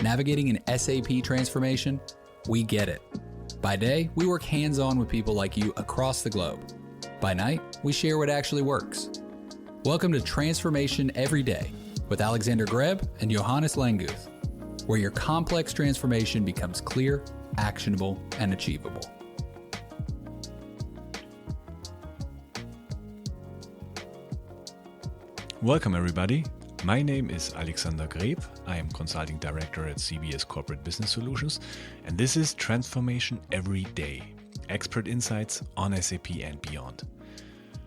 Navigating an SAP transformation? We get it. By day, we work hands-on with people like you across the globe. By night, we share what actually works. Welcome to Transformation Every Day with Alexander Greb and Johannes Langguth, where your complex transformation becomes clear, actionable, and achievable. Welcome everybody. My name is Alexander Greb. I am Consulting Director at CBS Corporate Business Solutions, and this is Transformation Every Day, expert insights on SAP and beyond.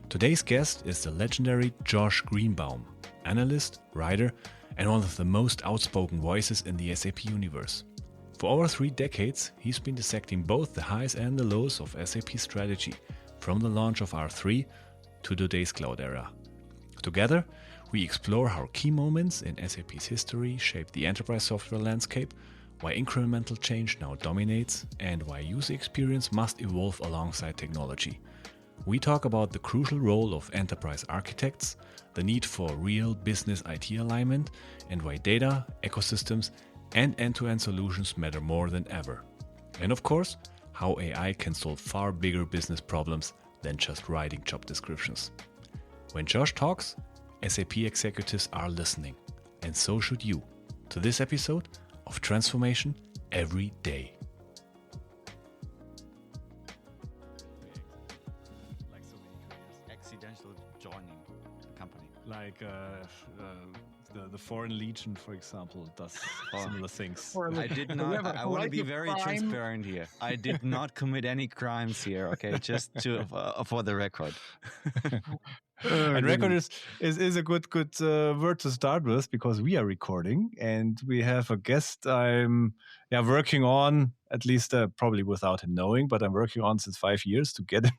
Today's guest is the legendary Josh Greenbaum, analyst, writer, and one of the most outspoken voices in the SAP universe. For over 3 decades, he's been dissecting both the highs and the lows of SAP strategy, from the launch of R3 to today's cloud era. Together, we explore how key moments in SAP's history shape the enterprise software landscape, why incremental change now dominates, and why user experience must evolve alongside technology. We talk about the crucial role of enterprise architects, the need for real business IT alignment, and why data, ecosystems, and end-to-end solutions matter more than ever. And of course, how AI can solve far bigger business problems than just writing job descriptions. When Josh talks, SAP executives are listening, and so should you, to this episode of Transformation Every Day. Like so many careers, accidental joining a company. Like the Foreign Legion, for example, does similar things. I did not. I want to be very transparent here. I did not commit any crimes here. Okay, just for the record. And record is a good word to start with, because we are recording and we have a guest I'm working on, at least probably without him knowing, but I'm working on since 5 years to get him.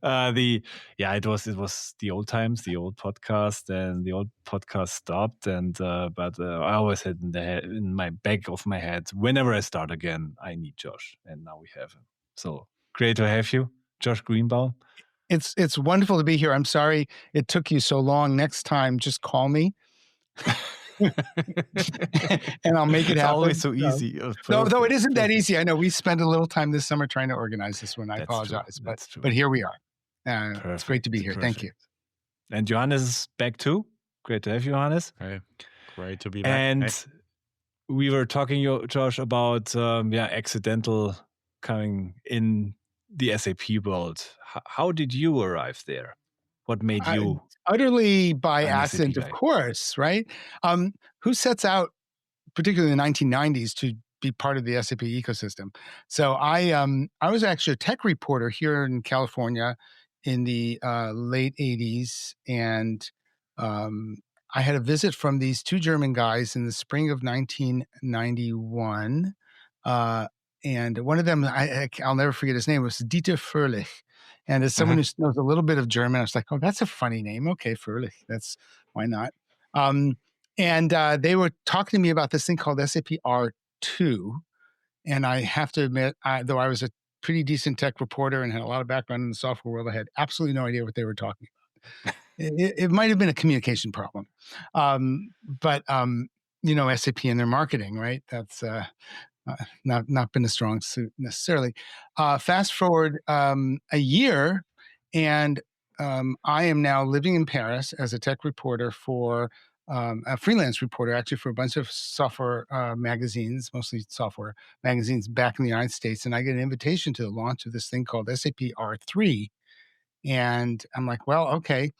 It was the old times, the old podcast, and the old podcast stopped, and but I always had in my back of my head, whenever I start again, I need Josh, and now we have him. So great to have you, Josh Greenbaum. It's wonderful to be here. I'm sorry it took you so long. Next time, just call me. And I'll make it happen. It's always so easy. No, it isn't that easy. I know we spent a little time this summer trying to organize this one. I apologize, but here we are. It's great to be here. Thank you. And Johannes is back too. Great to have you, Johannes. Hey, great to be back. And we were talking, Josh, about accidental coming in the SAP world. How did you arrive there? What made you? Utterly by accident, of course, right? Who sets out, particularly in the 1990s, to be part of the SAP ecosystem? So I was actually a tech reporter here in California in the late 80s, and I had a visit from these 2 German guys in the spring of 1991. And one of them, I'll never forget his name, was Dieter Fröhlich. And as someone who knows a little bit of German, I was like, oh, that's a funny name. Okay, Fröhlich, why not? And they were talking to me about this thing called SAP R2. And I have to admit, though I was a pretty decent tech reporter and had a lot of background in the software world, I had absolutely no idea what they were talking about. It might have been a communication problem. But SAP and their marketing, right? That's not been a strong suit necessarily. Fast forward a year, and I am now living in Paris as a tech reporter for a freelance reporter, actually, for a bunch of software magazines, mostly software magazines back in the United States. And I get an invitation to the launch of this thing called SAP R3. And I'm like, well, okay.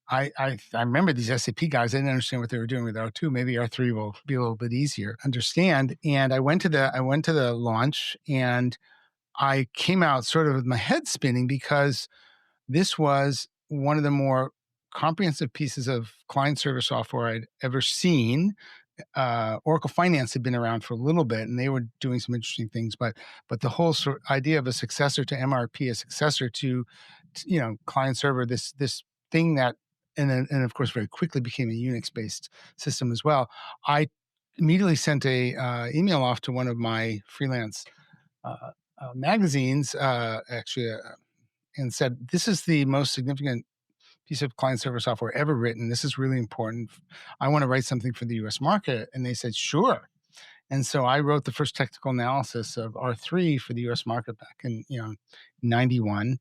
I remember these SAP guys. I didn't understand what they were doing with R2. Maybe R3 will be a little bit easier to understand. And I went to the launch, and I came out sort of with my head spinning, because this was one of the more comprehensive pieces of client-server software I'd ever seen. Oracle Finance had been around for a little bit, and they were doing some interesting things. But the whole sort of idea of a successor to MRP, a successor to client-server, this thing that. And of course, very quickly became a Unix-based system as well. I immediately sent a email off to one of my freelance magazines, and said, "This is the most significant piece of client-server software ever written. This is really important. I want to write something for the U.S. market." And they said, "Sure." And so I wrote the first technical analysis of R3 for the U.S. market back in 91.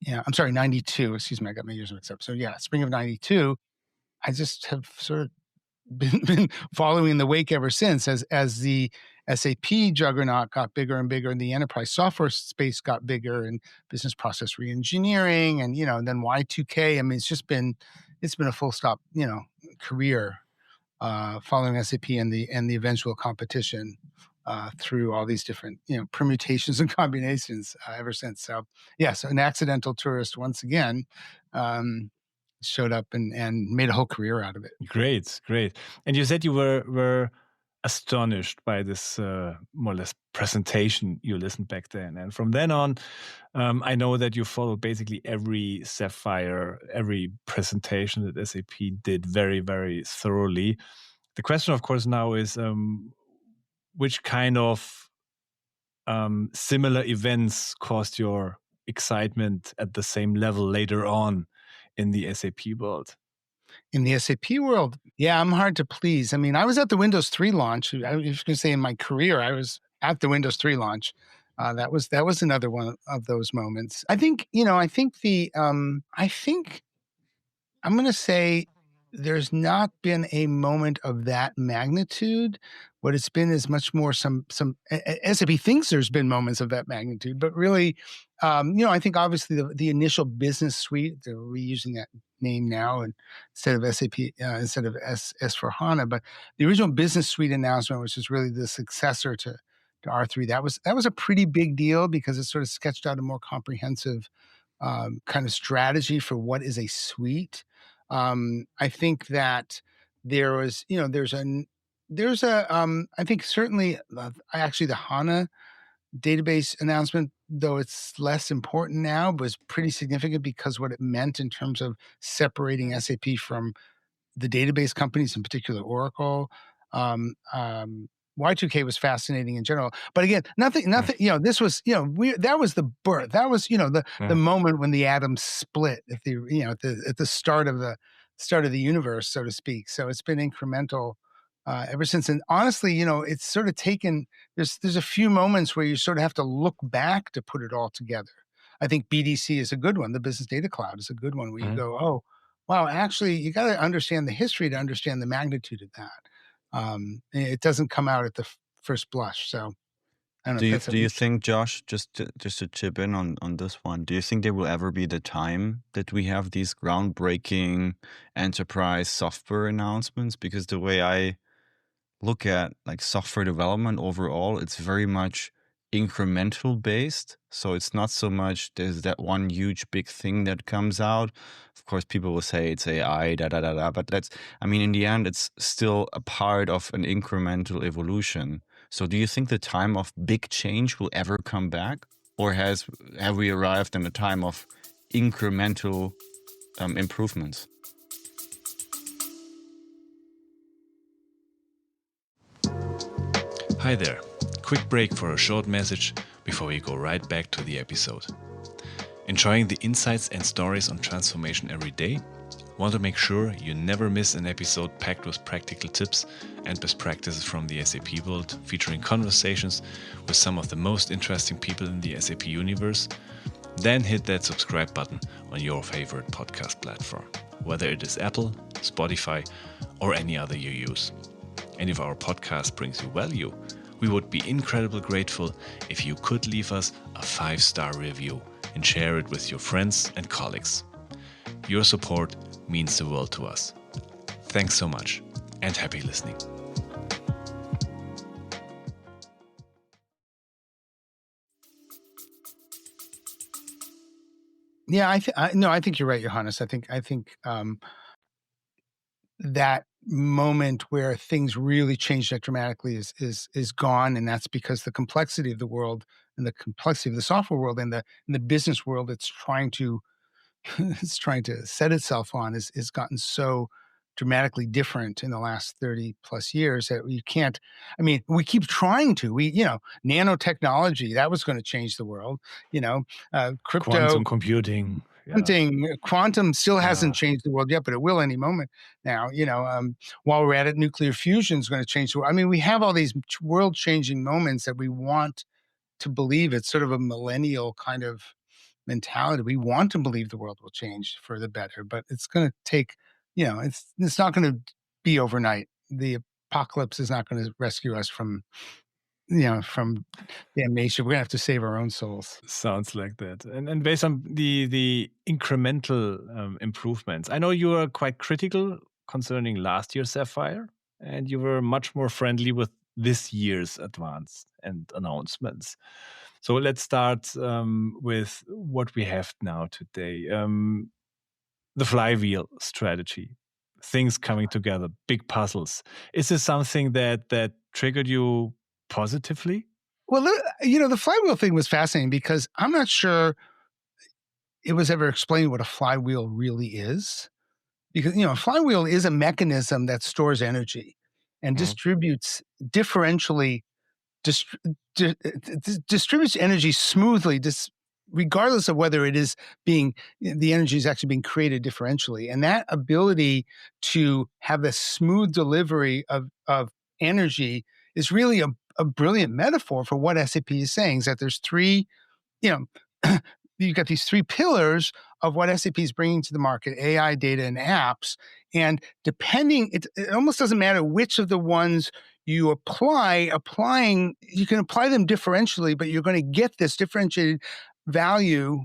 Yeah, I'm sorry, 92. Excuse me, I got my years mixed up. So yeah, spring of 92. I just have sort of been following in the wake ever since as the SAP juggernaut got bigger and bigger, and the enterprise software space got bigger, and business process reengineering, and then Y2K. I mean, it's been a full stop career following SAP and the eventual competition through all these different permutations and combinations ever since. So yes, an accidental tourist once again. Showed up and made a whole career out of it. Great. And you said you were astonished by this more or less presentation you listened back then. And from then on, I know that you followed basically every Sapphire, every presentation that SAP did very, very thoroughly. The question, of course, now is which kind of similar events caused your excitement at the same level later on in the SAP world? In the SAP world, yeah, I'm hard to please. I mean, I was at the Windows 3 launch. I was going to say in my career, I was at the Windows 3 launch. That was another one of those moments. I think I'm going to say there's not been a moment of that magnitude. What it's been is much more some SAP thinks there's been moments of that magnitude, but really, I think obviously the initial business suite, we're reusing that name now instead of SAP, instead of S/4HANA, but the original business suite announcement, which is really the successor to R3, that was a pretty big deal because it sort of sketched out a more comprehensive kind of strategy for what is a suite. I think that there was, I think certainly actually the HANA database announcement, though it's less important now, was pretty significant because what it meant in terms of separating SAP from the database companies, in particular Oracle. Y2K was fascinating in general, but again, nothing. This was, that was the birth. That was, the moment when the atoms split at the start of the universe, so to speak. So it's been incremental ever since. And honestly, it's sort of taken. There's a few moments where you sort of have to look back to put it all together. I think BDC is a good one. The Business Data Cloud is a good one where you go, oh, wow, actually, you got to understand the history to understand the magnitude of that. It doesn't come out at the first blush. So I don't know. Do you think, Josh, just to chip in on this one, do you think there will ever be the time that we have these groundbreaking enterprise software announcements? Because the way I look at like software development overall, it's very much incremental based. So it's not so much there's that one huge big thing that comes out. Of course, people will say it's AI, but in the end, it's still a part of an incremental evolution. So do you think the time of big change will ever come back? Or have we arrived in a time of incremental improvements? Hi there. Quick break for a short message before we go right back to the episode. Enjoying the insights and stories on transformation every day? Want to make sure you never miss an episode packed with practical tips and best practices from the SAP world, featuring conversations with some of the most interesting people in the SAP universe? Then hit that subscribe button on your favorite podcast platform, whether it is Apple, Spotify, or any other you use. And if our podcast brings you value, we would be incredibly grateful if you could leave us a 5-star review and share it with your friends and colleagues. Your support means the world to us. Thanks so much and happy listening. Yeah, I think you're right, Johannes. I think that moment where things really changed that dramatically is gone, and that's because the complexity of the world and the complexity of the software world and the business world it's trying to set itself on is gotten so dramatically different in the last 30 plus years that we can't. I mean, we keep trying to. Nanotechnology, that was going to change the world. Crypto, quantum computing. Quantum still hasn't changed the world yet, but it will any moment now. While we're at it, nuclear fusion is going to change the world. I mean, we have all these world-changing moments that we want to believe. It's sort of a millennial kind of mentality. We want to believe the world will change for the better, but it's going to take, it's not going to be overnight. The apocalypse is not going to rescue us from damnation. We're going to have to save our own souls. Sounds like that. And based on the incremental improvements, I know you are quite critical concerning last year's Sapphire, and you were much more friendly with this year's advanced and announcements. So let's start with what we have now today. The flywheel strategy, things coming together, big puzzles. Is this something that triggered you positively? Well, the flywheel thing was fascinating because I'm not sure it was ever explained what a flywheel really is. Because, a flywheel is a mechanism that stores energy and distributes differentially, distributes energy smoothly, regardless of whether it is the energy is actually being created differentially. And that ability to have the smooth delivery of energy is really a brilliant metaphor for what SAP is saying, is that there's three, you've got these three pillars of what SAP is bringing to the market: AI, data, and apps. And depending, it almost doesn't matter which of the ones you you can apply them differentially, but you're going to get this differentiated value.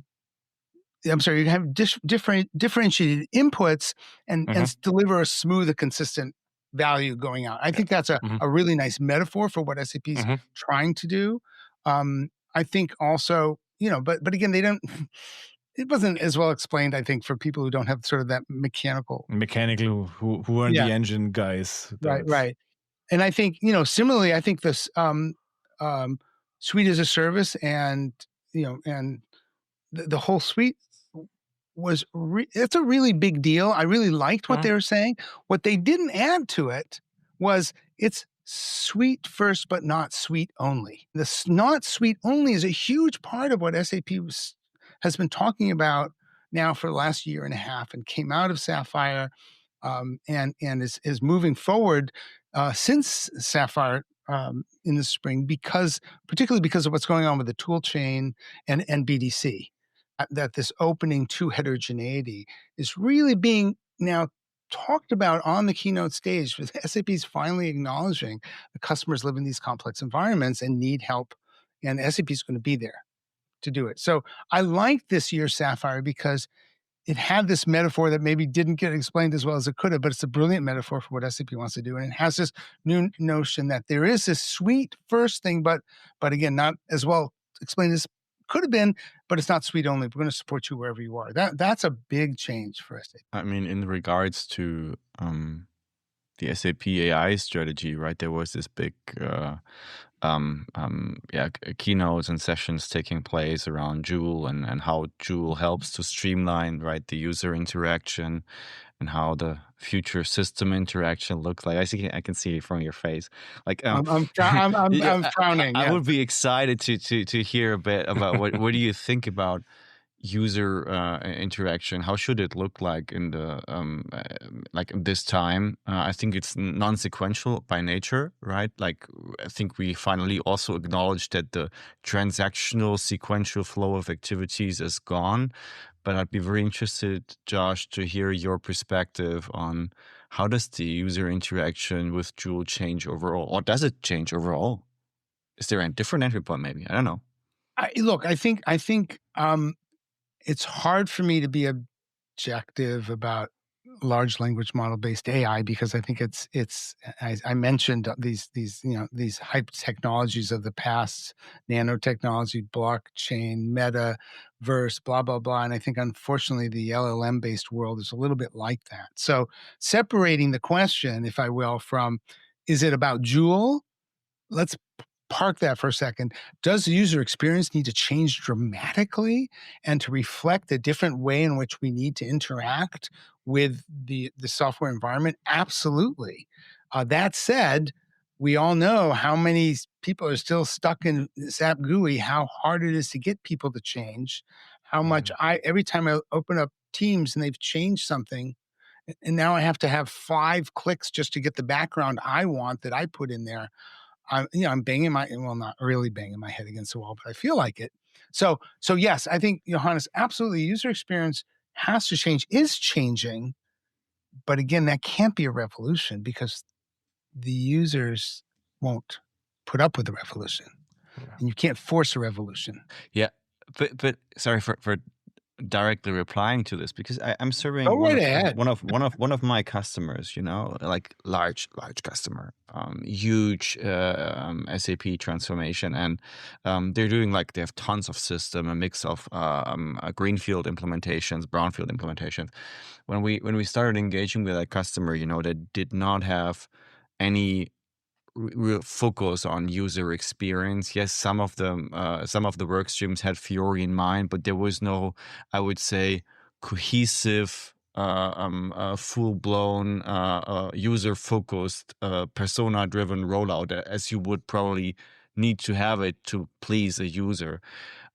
I'm sorry, you have differentiated inputs and deliver a smooth, consistent value going out. I think that's a really nice metaphor for what SAP is trying to do. I think also, but again, it wasn't as well explained, I think, for people who don't have sort of that mechanical who aren't the engine guys. Right. And I think, similarly, I think this suite as a service and the whole suite it's a really big deal. I really liked what they were saying. What they didn't add to it was it's suite first, but not suite only. This not suite only is a huge part of what SAP has been talking about now for the last year and a half, and came out of Sapphire and is moving forward since Sapphire in the spring, particularly because of what's going on with the tool chain and BDC. That this opening to heterogeneity is really being now talked about on the keynote stage, with SAP is finally acknowledging the customers live in these complex environments and need help, and SAP is going to be there to do it. So I like this year's Sapphire because it had this metaphor that maybe didn't get explained as well as it could have, but it's a brilliant metaphor for what SAP wants to do. And it has this new notion that there is this suite first thing, but again, not as well explained as could have been, but it's not suite only. We're going to support you wherever you are. That's a big change for SAP. I mean, in regards to the SAP AI strategy, right? There was this big keynotes and sessions taking place around Joule and how Joule helps to streamline, right, the user interaction and how the future system interaction looks like. I can see it from your face. Like I'm frowning. I would be excited to hear a bit about what do you think about user interaction? How should it look like in the like this time? I think it's non-sequential by nature, right? Like I think we finally also acknowledge that the transactional sequential flow of activities is gone. But I'd be very interested, Josh, to hear your perspective on how does the user interaction with Joule change overall, or does it change overall? Is there a different entry point? Maybe, I don't know. I think it's hard for me to be objective about large language model based AI because I think it's I mentioned these hype technologies of the past, nanotechnology, blockchain, metaverse, blah blah blah, and I think unfortunately the LLM based world is a little bit like that. So separating the question, if I will, from is it about Joule? Let's park that for a second. Does the user experience need to change dramatically and to reflect the different way in which we need to interact with the software environment? Absolutely. That said, we all know how many people are still stuck in SAP GUI, how hard it is to get people to change, how much every time I open up Teams and they've changed something, and now I have to have 5 clicks just to get the background I want that I put in there. I'm banging not really banging my head against the wall, but I feel like it. So yes, I think, Johannes, absolutely, user experience has to change, is changing. But again, that can't be a revolution because the users won't put up with the revolution. And you can't force a revolution. Yeah, but sorry for directly replying to this, because I'm serving Go right ahead. one of my customers, like large customer, huge SAP transformation, and they're doing, like, they have tons of system, a mix of greenfield implementations, brownfield implementations. When we started engaging with that customer, they did not have any real focus on user experience. Yes, some of the work streams had Fiori in mind, but there was no, I would say, cohesive, full-blown, user-focused, persona-driven rollout, as you would probably need to have it to please a user.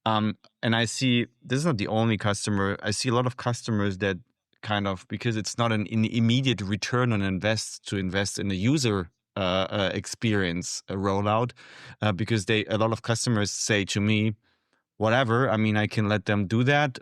And I see, this is not the only customer. I see a lot of customers that kind of, because it's not an immediate return on invest in a user experience rollout, because a lot of customers say to me, whatever, I mean, I can let them do that.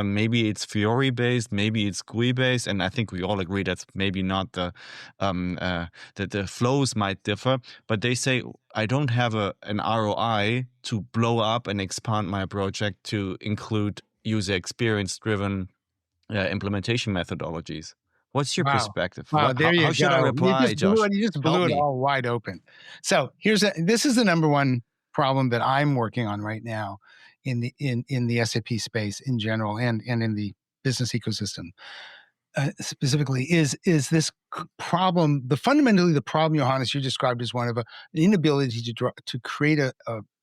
Maybe it's Fiori based, maybe it's GUI based, and I think we all agree that's maybe not that the flows might differ. But they say, I don't have an ROI to blow up and expand my project to include user experience driven implementation methodologies. What's your perspective? Wow, there you go. How should I reply, Josh? You just blew it all wide open. So this is the number one problem that I'm working on right now in the SAP space in general and in the business ecosystem. Specifically is this problem, fundamentally the problem, Johannes, you described as one of an inability to create a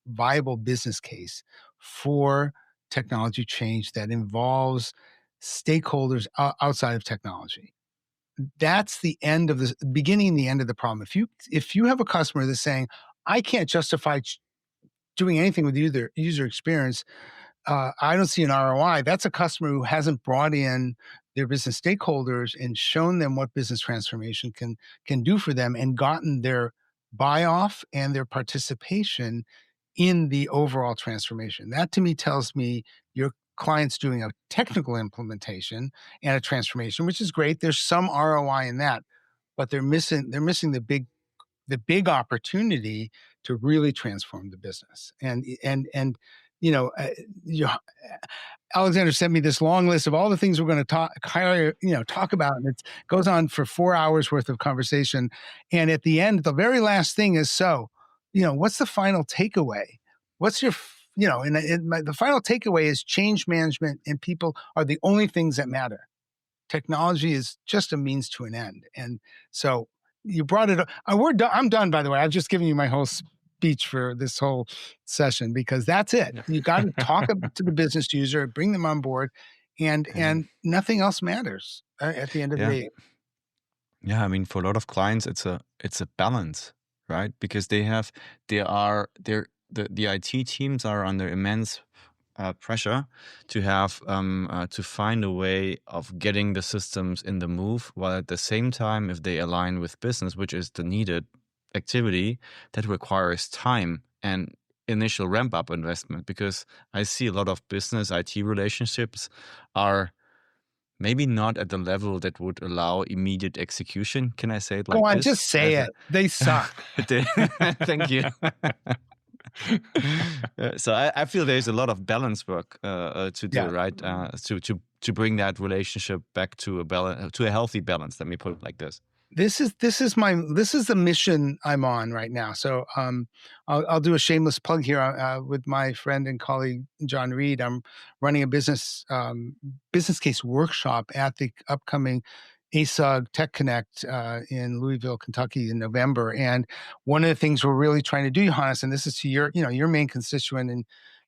viable business case for technology change that involves stakeholders outside of technology. That's the beginning and the end of the problem. If you have a customer that's saying, I can't justify doing anything with user experience, I don't see an ROI. That's a customer who hasn't brought in their business stakeholders and shown them what business transformation can do for them and gotten their buy-off and their participation in the overall transformation. That to me tells me your client's doing a technical implementation and a transformation, which is great. There's some ROI in that, but they're missing the big opportunity to really transform the business. And Alexander sent me this long list of all the things we're going to talk about, and it goes on for 4 hours worth of conversation. And at the end, the very last thing is, what's the final takeaway? What's your, the final takeaway is change management and people are the only things that matter. Technology is just a means to an end. And so you brought it up. I'm done, by the way. I've just given you my whole speech for this whole session because that's it. You got to talk to the business user, bring them on board, and nothing else matters at the end of the day. Yeah, I mean, for a lot of clients, it's a balance, right? Because the IT teams are under immense pressure to find a way of getting the systems in the move, while at the same time, if they align with business, which is the needed activity, that requires time and initial ramp up investment. Because I see a lot of business IT relationships are maybe not at the level that would allow immediate execution. Can I say it like this? Go on, just say it. They suck. Thank you. So I feel there's a lot of balance work to do, right? To bring that relationship back to a healthy balance. Let me put it like this. This is the mission I'm on right now. So I'll do a shameless plug here with my friend and colleague John Reed. I'm running a business case workshop at the upcoming ASUG Tech Connect in Louisville, Kentucky in November. And one of the things we're really trying to do, Johannes, and this is to your main constituent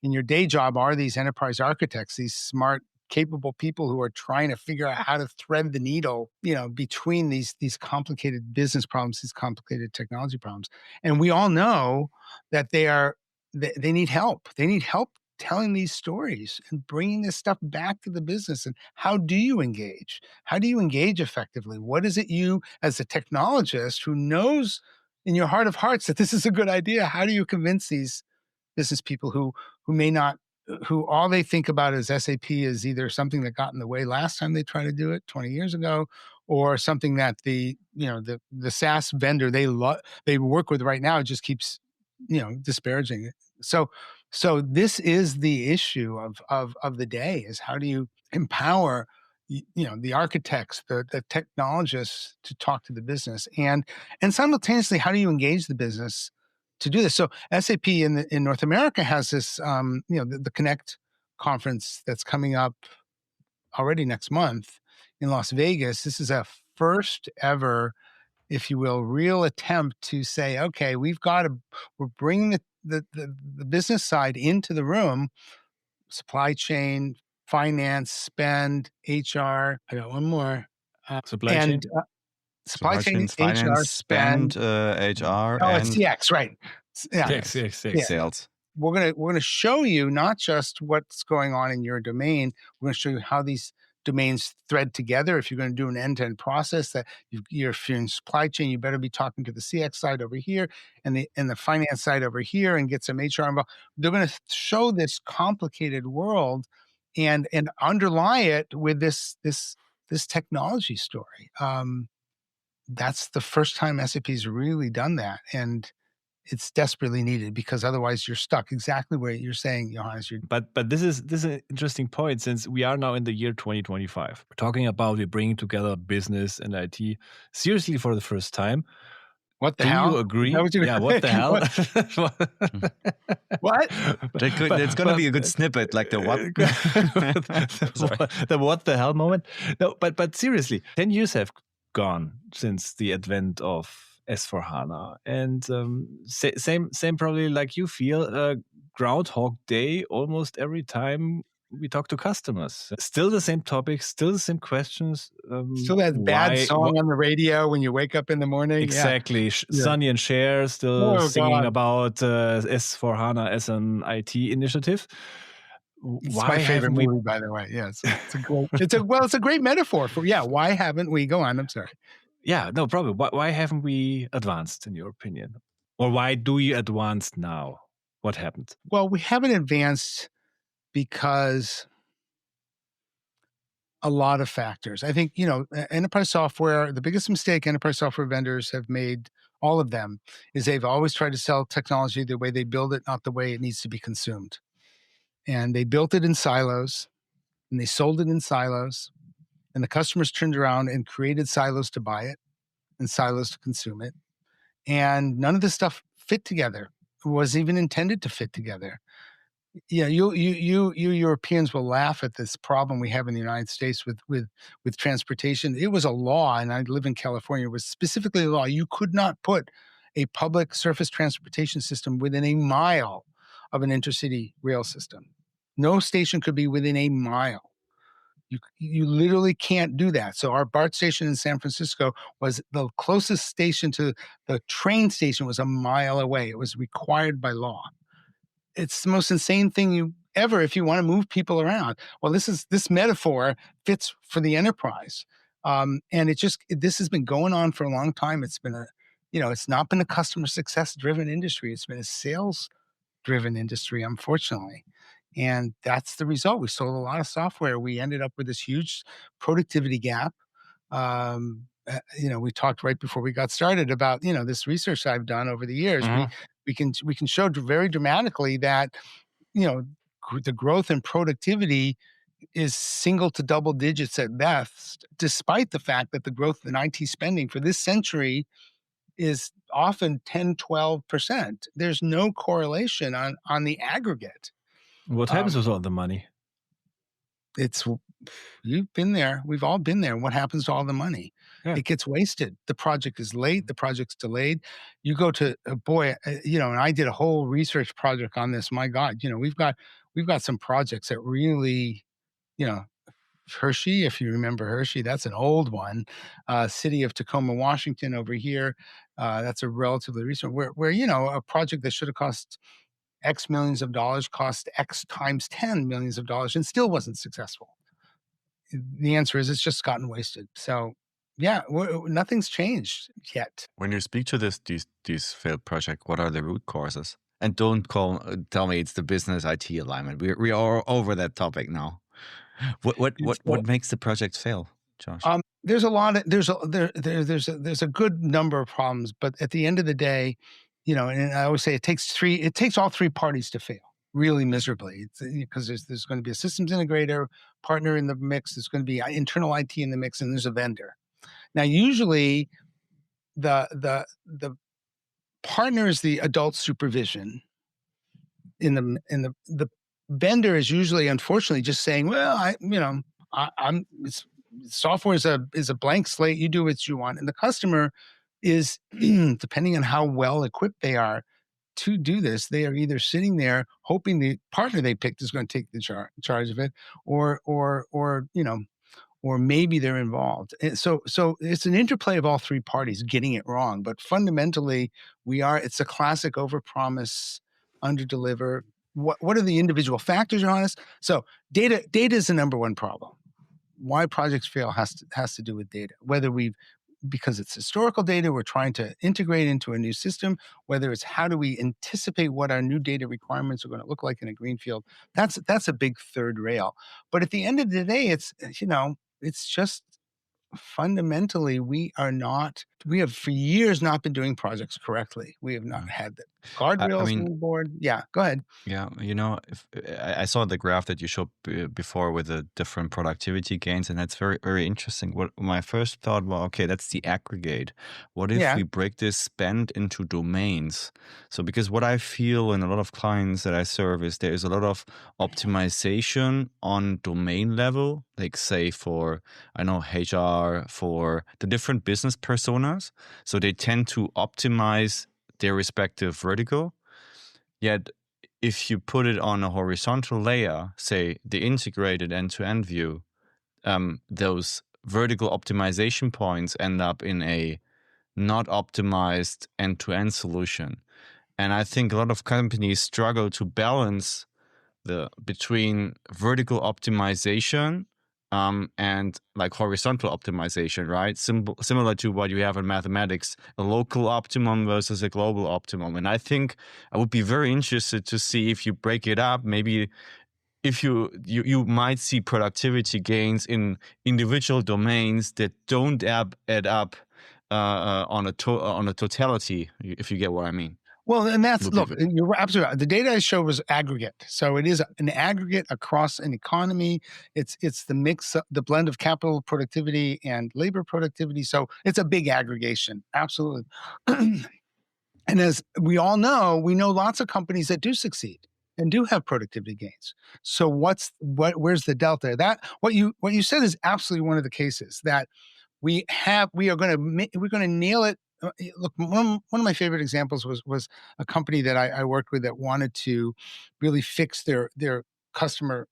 in your day job, are these enterprise architects, these smart, capable people who are trying to figure out how to thread the needle, between these complicated business problems, these complicated technology problems. And we all know that they need help. They need help telling these stories and bringing this stuff back to the business. And how do you engage? How do you engage effectively? What is it you, as a technologist who knows in your heart of hearts that this is a good idea, how do you convince these business people who may not, who all they think about is SAP is either something that got in the way last time they tried to do it 20 years ago, or something that the SaaS vendor they work with right now just keeps disparaging it. So this is the issue of the day, is how do you empower the architects, the technologists to talk to the business, and simultaneously, how do you engage the business to do this? So SAP in North America has this, the Connect conference that's coming up already next month in Las Vegas. This is a first ever, if you will, real attempt to say, okay, we're bringing the business side into the room, supply chain, finance, spend, HR. I got one more. Supply chain? Supply chain, finance, HR, spend, HR, oh, and it's CX, right? Yeah, CX. sales. We're gonna show you not just what's going on in your domain. We're gonna show you how these domains thread together. If you're going to do an end-to-end process, that if you're in supply chain, you better be talking to the CX side over here and the finance side over here, and get some HR involved. They're going to show this complicated world and underlie it with this technology story. That's the first time SAP's really done that, and it's desperately needed, because otherwise you're stuck exactly where you're saying, Johannes. But this is an interesting point, since we are now in the year 2025. We're talking about we're bringing together business and IT seriously for the first time. What the Do hell? you agree? What the hell? What? It's going to be a good snippet, like the what? The what the hell moment. No, but seriously, 10 years have gone since the advent of S4HANA, and same probably like you feel, Groundhog Day almost every time we talk to customers. Still the same topics, still the same questions. Still that bad song on the radio when you wake up in the morning. Exactly. Sonny and Cher still singing about S4HANA as an IT initiative. It's my favorite movie, by the way. Yeah, it's a great metaphor for, why haven't we? Go on, I'm sorry. Yeah, no problem. Why haven't we advanced, in your opinion? Or why do you advance now? What happened? Well, we haven't advanced because a lot of factors. I think, enterprise software, the biggest mistake enterprise software vendors have made, all of them, is they've always tried to sell technology the way they build it, not the way it needs to be consumed. And they built it in silos, and they sold it in silos, and the customers turned around and created silos to buy it and silos to consume it. And none of this stuff fit together, was even intended to fit together. Yeah, you Europeans will laugh at this problem we have in the United States with transportation. It was a law, and I live in California, it was specifically a law. You could not put a public surface transportation system within a mile of an intercity rail system. No station could be within a mile. You literally can't do that. So our BART station in San Francisco was the closest station to the train station, was a mile away. It was required by law. It's the most insane thing ever if you want to move people around. Well, this metaphor fits for the enterprise. And this has been going on for a long time. It's been it's not been a customer success driven industry. It's been a sales driven industry, unfortunately. And that's the result. We sold a lot of software. We ended up with this huge productivity gap. We talked right before we got started about, this research I've done over the years. Mm-hmm. We can show very dramatically that, the growth in productivity is single to double digits at best, despite the fact that the growth in IT spending for this century is often 10, 12%. There's no correlation on the aggregate. What happens with all the money? You've been there. We've all been there. What happens to all the money? Yeah. It gets wasted. The project is late. The project's delayed. You go to and I did a whole research project on this. My God, we've got some projects that really, Hershey, if you remember Hershey, that's an old one. City of Tacoma, Washington over here. That's a relatively recent where a project that should have cost X millions of dollars cost X times 10 millions of dollars and still wasn't successful. The answer is it's just gotten wasted. So yeah, nothing's changed yet. When you speak to these failed projects, what are the root causes? And don't tell me it's the business IT alignment. We are over that topic now. What makes the project fail, Josh? There's a lot of there's a good number of problems, but at the end of the day, and I always say it takes all three parties to fail really miserably, because there's going to be a systems integrator partner in the mix, there's going to be internal IT in the mix, and there's a vendor. Now, usually the partner is the adult supervision. In the vendor is usually, unfortunately, just saying, well, software is a blank slate. You do what you want, and the customer is, depending on how well equipped they are to do this, they are either sitting there hoping the partner they picked is going to take the charge of it, or maybe they're involved. And so it's an interplay of all three parties getting it wrong. But fundamentally, it's a classic overpromise, underdeliver. What are the individual factors, Johannes? So data is the number one problem. Why projects fail has to do with data. Because it's historical data we're trying to integrate into a new system, whether it's how do we anticipate what our new data requirements are going to look like in a greenfield. That's a big third rail. But at the end of the day, it's just fundamentally we have for years not been doing projects correctly. We have not had the guardrails on the board. Yeah, go ahead. Yeah, if I saw the graph that you showed before with the different productivity gains, and that's very, very interesting. What my first thought was, okay, that's the aggregate. What if we break this spend into domains? So because what I feel in a lot of clients that I serve is there is a lot of optimization on domain level, like say for, HR, for the different business personas. So they tend to optimize their respective vertical. Yet, if you put it on a horizontal layer, say the integrated end-to-end view, those vertical optimization points end up in a not optimized end-to-end solution. And I think a lot of companies struggle to balance between vertical optimization and like horizontal optimization, right? Similar to what you have in mathematics, a local optimum versus a global optimum. And I think I would be very interested to see if you break it up, maybe if you might see productivity gains in individual domains that don't add up on a totality, if you get what I mean. Well, and you're absolutely right. The data I showed was aggregate. So it is an aggregate across an economy. It's the mix, the blend of capital productivity and labor productivity. So it's a big aggregation. Absolutely. And as we all know, we know lots of companies that do succeed and do have productivity gains. So where's the delta? What you said is absolutely one of the cases that we're going to nail it. Look, one of my favorite examples was a company that I worked with that wanted to really fix their customer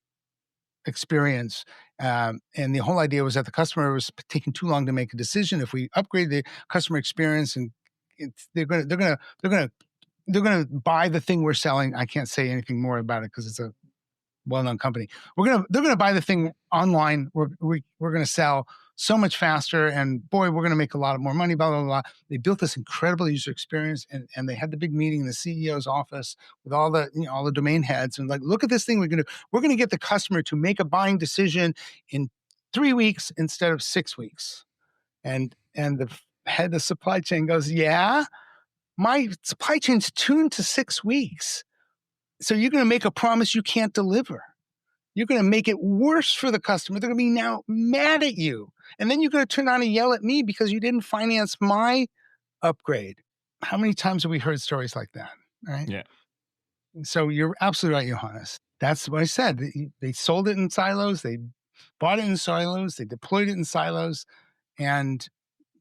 experience, and the whole idea was that the customer was taking too long to make a decision. If we upgrade the customer experience, and they're going to buy the thing we're selling. I can't say anything more about it because it's a well-known company. They're going to buy the thing online. We're going to sell so much faster, and boy, we're going to make a lot more money, blah, blah, blah. They built this incredible user experience, and they had the big meeting in the CEO's office with all the domain heads, and like, look at this thing we're going to get the customer to make a buying decision in 3 weeks instead of 6 weeks. And the head of supply chain goes, yeah, my supply chain's tuned to 6 weeks. So you're going to make a promise you can't deliver. You're going to make it worse for the customer. They're going to be now mad at you. And then you're going to turn on and yell at me because you didn't finance my upgrade. How many times have we heard stories like that? Right? Yeah. So you're absolutely right, Johannes. That's what I said. They sold it in silos. They bought it in silos. They deployed it in silos. And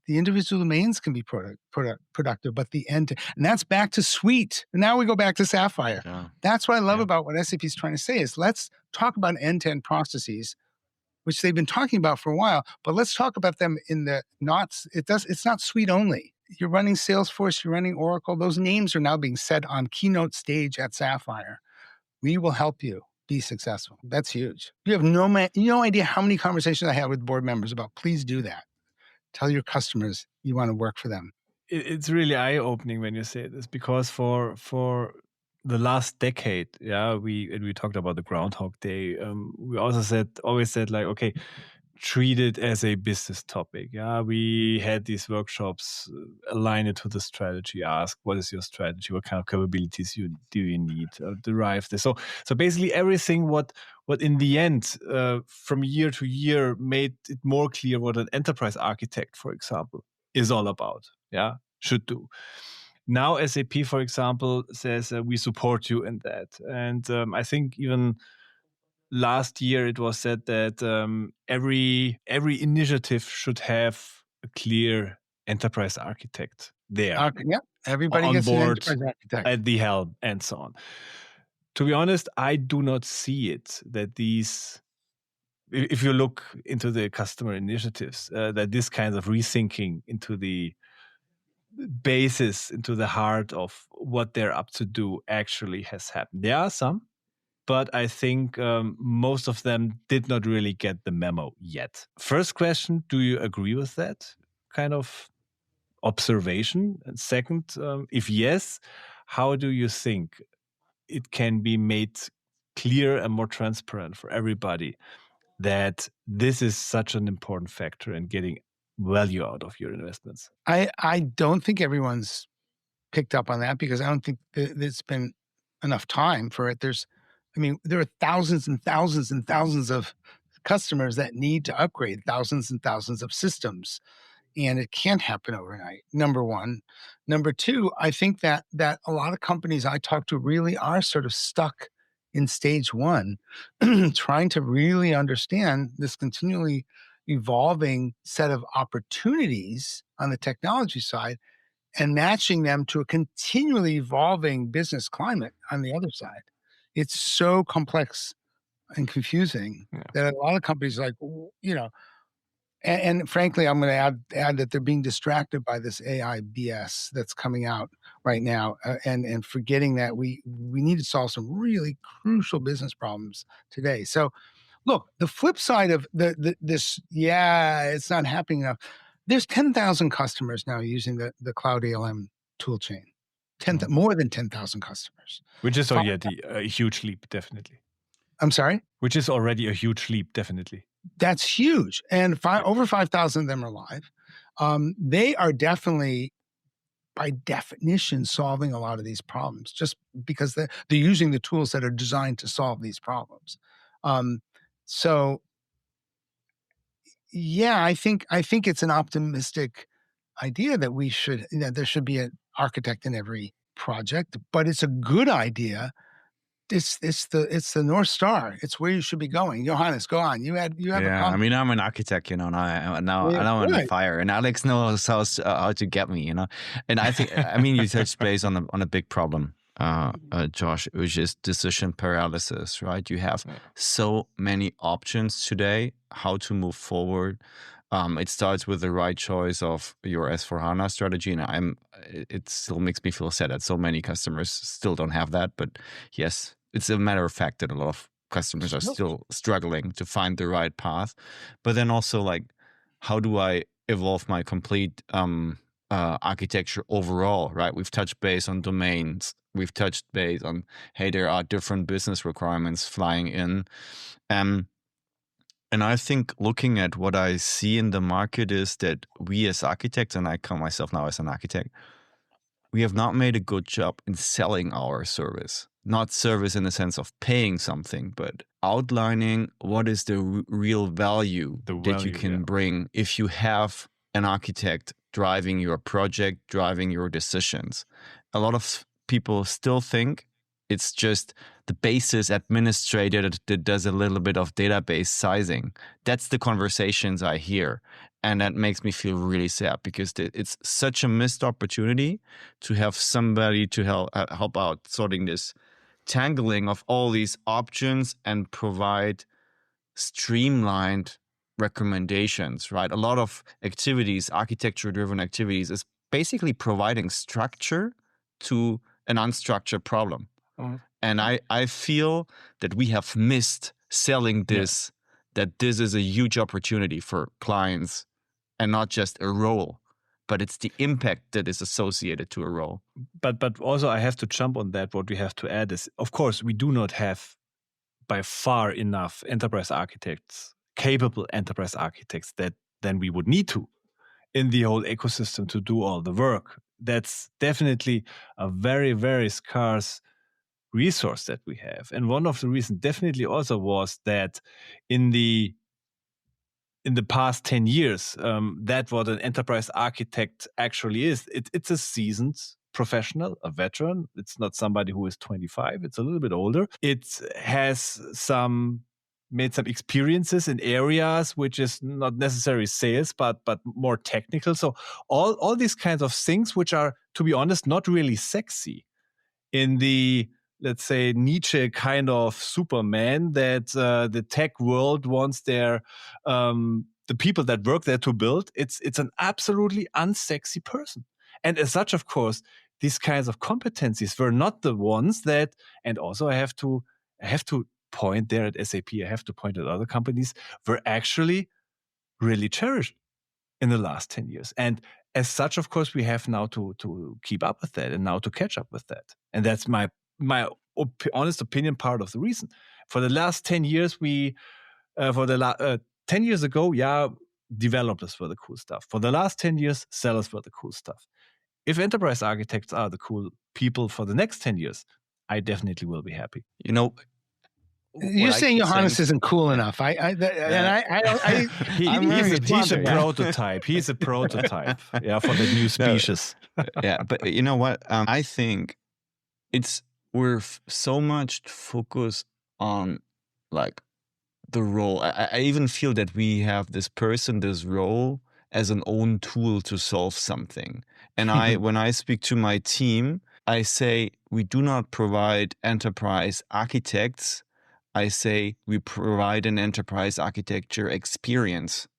the individual domains can be productive, but and that's back to Suite. And now we go back to Sapphire. Yeah. That's what I love about what SAP is trying to say is let's talk about end-to-end processes, which they've been talking about for a while, but let's talk about them in it's not Suite only. you're running Salesforce, you're running Oracle. Those names are now being said on keynote stage at Sapphire. We will help you be successful. That's huge. You have no idea how many conversations I had with board members about, please do that. Tell your customers you want to work for them. It's really eye-opening when you say this, because for the last decade, we talked about the Groundhog Day. We also always said like, okay, treat it as a business topic. Yeah, we had these workshops, align it to the strategy. Ask, what is your strategy? What kind of capabilities do you need? Derive this. So basically everything what in the end, from year to year, made it more clear what an enterprise architect, for example, is all about. Yeah, should do. Now SAP, for example, says we support you in that, and I think even last year it was said that every initiative should have a clear enterprise architect there. Everybody on gets board, an enterprise architect at the helm, and so on. To be honest, I do not see it that these, if you look into the customer initiatives, that this kind of rethinking into the basis, into the heart of what they're up to do actually has happened. There are some, but I think most of them did not really get the memo yet. First question, do you agree with that kind of observation? And second, if yes, how do you think it can be made clear and more transparent for everybody that this is such an important factor in getting value out of your investments? I don't think everyone's picked up on that, because I don't think there's been enough time for it. There are thousands and thousands and thousands of customers that need to upgrade, thousands and thousands of systems, and it can't happen overnight, number one. Number two, I think that a lot of companies I talk to really are sort of stuck in stage one, trying to really understand this continually evolving set of opportunities on the technology side and matching them to a continually evolving business climate on the other side. It's so complex and confusing that a lot of companies are like, and frankly, I'm going to add that they're being distracted by this AI BS that's coming out right now, and forgetting that we need to solve some really crucial business problems today. So, look, the flip side of this, it's not happening enough. There's 10,000 customers now using the Cloud ALM toolchain. More than 10,000 customers. Which is already a huge leap, definitely. I'm sorry? Which is already a huge leap, definitely. That's huge. And over 5,000 of them are live. They are definitely, by definition, solving a lot of these problems, just because they're using the tools that are designed to solve these problems. So, yeah, I think it's an optimistic idea that there should be an architect in every project, but it's a good idea. It's the North Star. It's where you should be going. Johannes, go on. You have a comment. I mean, I'm an architect, now I'm on fire, and Alex knows how to get me, And I think, you touched base on a big problem, Josh, which is decision paralysis, right? You have so many options today how to move forward. It starts with the right choice of your S/4HANA strategy, and it still makes me feel sad that so many customers still don't have that. But yes, it's a matter of fact that a lot of customers are still struggling to find the right path. But then also, like, how do I evolve my complete architecture overall, right? We've touched base on domains. We've touched base on, hey, there are different business requirements flying in. And I think looking at what I see in the market is that we as architects, and I count myself now as an architect, we have not made a good job in selling our service. Not service in the sense of paying something, but outlining what is the real value that you can bring if you have an architect driving your project, driving your decisions. A lot of people still think it's just the basis administrator that does a little bit of database sizing. That's the conversations I hear. And that makes me feel really sad, because it's such a missed opportunity to have somebody to help out sorting this tangling of all these options and provide streamlined recommendations, right? A lot of activities, architecture-driven activities, is basically providing structure to an unstructured problem. And I feel that we have missed selling this, that this is a huge opportunity for clients and not just a role, but it's the impact that is associated to a role. But also I have to jump on that. What we have to add is, of course, we do not have by far enough enterprise architects, capable enterprise architects that then we would need to in the whole ecosystem to do all the work. That's definitely a very, very scarce resource that we have. And one of the reasons definitely also was that in the past 10 years, that what an enterprise architect actually is. It's a seasoned professional, a veteran. It's not somebody who is 25. It's a little bit older. It has made some experiences in areas which is not necessarily sales, but more technical. So all these kinds of things, which are, to be honest, not really sexy in the, let's say, Nietzsche kind of Superman that the tech world wants their the people that work there to build. It's an absolutely unsexy person. And as such, of course, these kinds of competencies were not the ones that, and also I have to point there at SAP, I have to point at other companies, were actually really cherished in the last 10 years. And as such, of course, we have now to keep up with that and now to catch up with that. And that's my honest opinion, part of the reason. For the last 10 years, 10 years ago, developers were the cool stuff. For the last 10 years, sellers were the cool stuff. If enterprise architects are the cool people for the next 10 years, I definitely will be happy. You know, you're saying Johannes isn't cool enough. He's a prototype. He's a prototype. For the new species. But you know what? I think we're so much focused on like the role. I even feel that we have this role as an own tool to solve something. And when I speak to my team, I say we do not provide enterprise architects. I say we provide an enterprise architecture experience.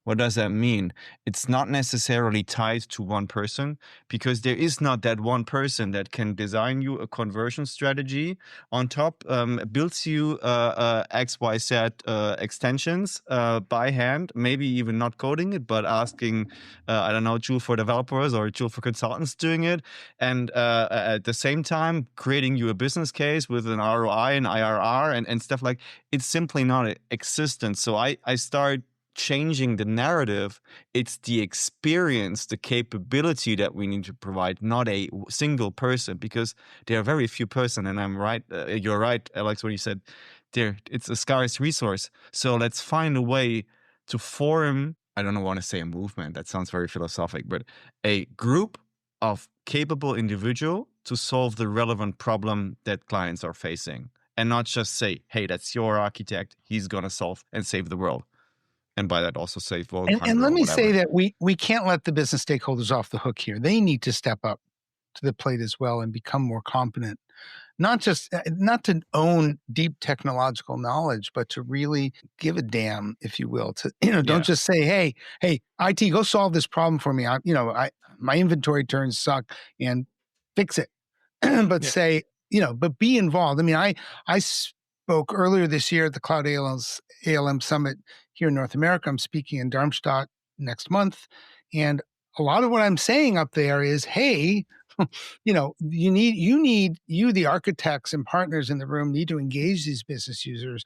What does that mean? It's not necessarily tied to one person, because there is not that one person that can design you a conversion strategy on top, builds you XYZ extensions by hand, maybe even not coding it, but asking, Joule for developers or Joule for consultants doing it. And at the same time, creating you a business case with an ROI and IRR and stuff like, it's simply not existent. So I start changing the narrative. It's the experience, the capability that we need to provide, not a single person, because there are very few person. And I'm right. You're right, Alex, when you said it's a scarce resource. So let's find a way to form, I don't want to say a movement. That sounds very philosophic, but a group of capable individuals to solve the relevant problem that clients are facing, and not just say, hey, that's your architect. He's going to solve and save the world. And by that also save world. And let me say that we can't let the business stakeholders off the hook here. They need to step up to the plate as well and become more competent. Not to own deep technological knowledge, but to really give a damn, if you will. To don't just say, hey, IT, go solve this problem for me. My inventory turns suck and fix it. But say, but be involved. I mean, I spoke earlier this year at the Cloud ALM Summit here in North America. I'm speaking in Darmstadt next month. And a lot of what I'm saying up there is, hey, you, the architects and partners in the room need to engage these business users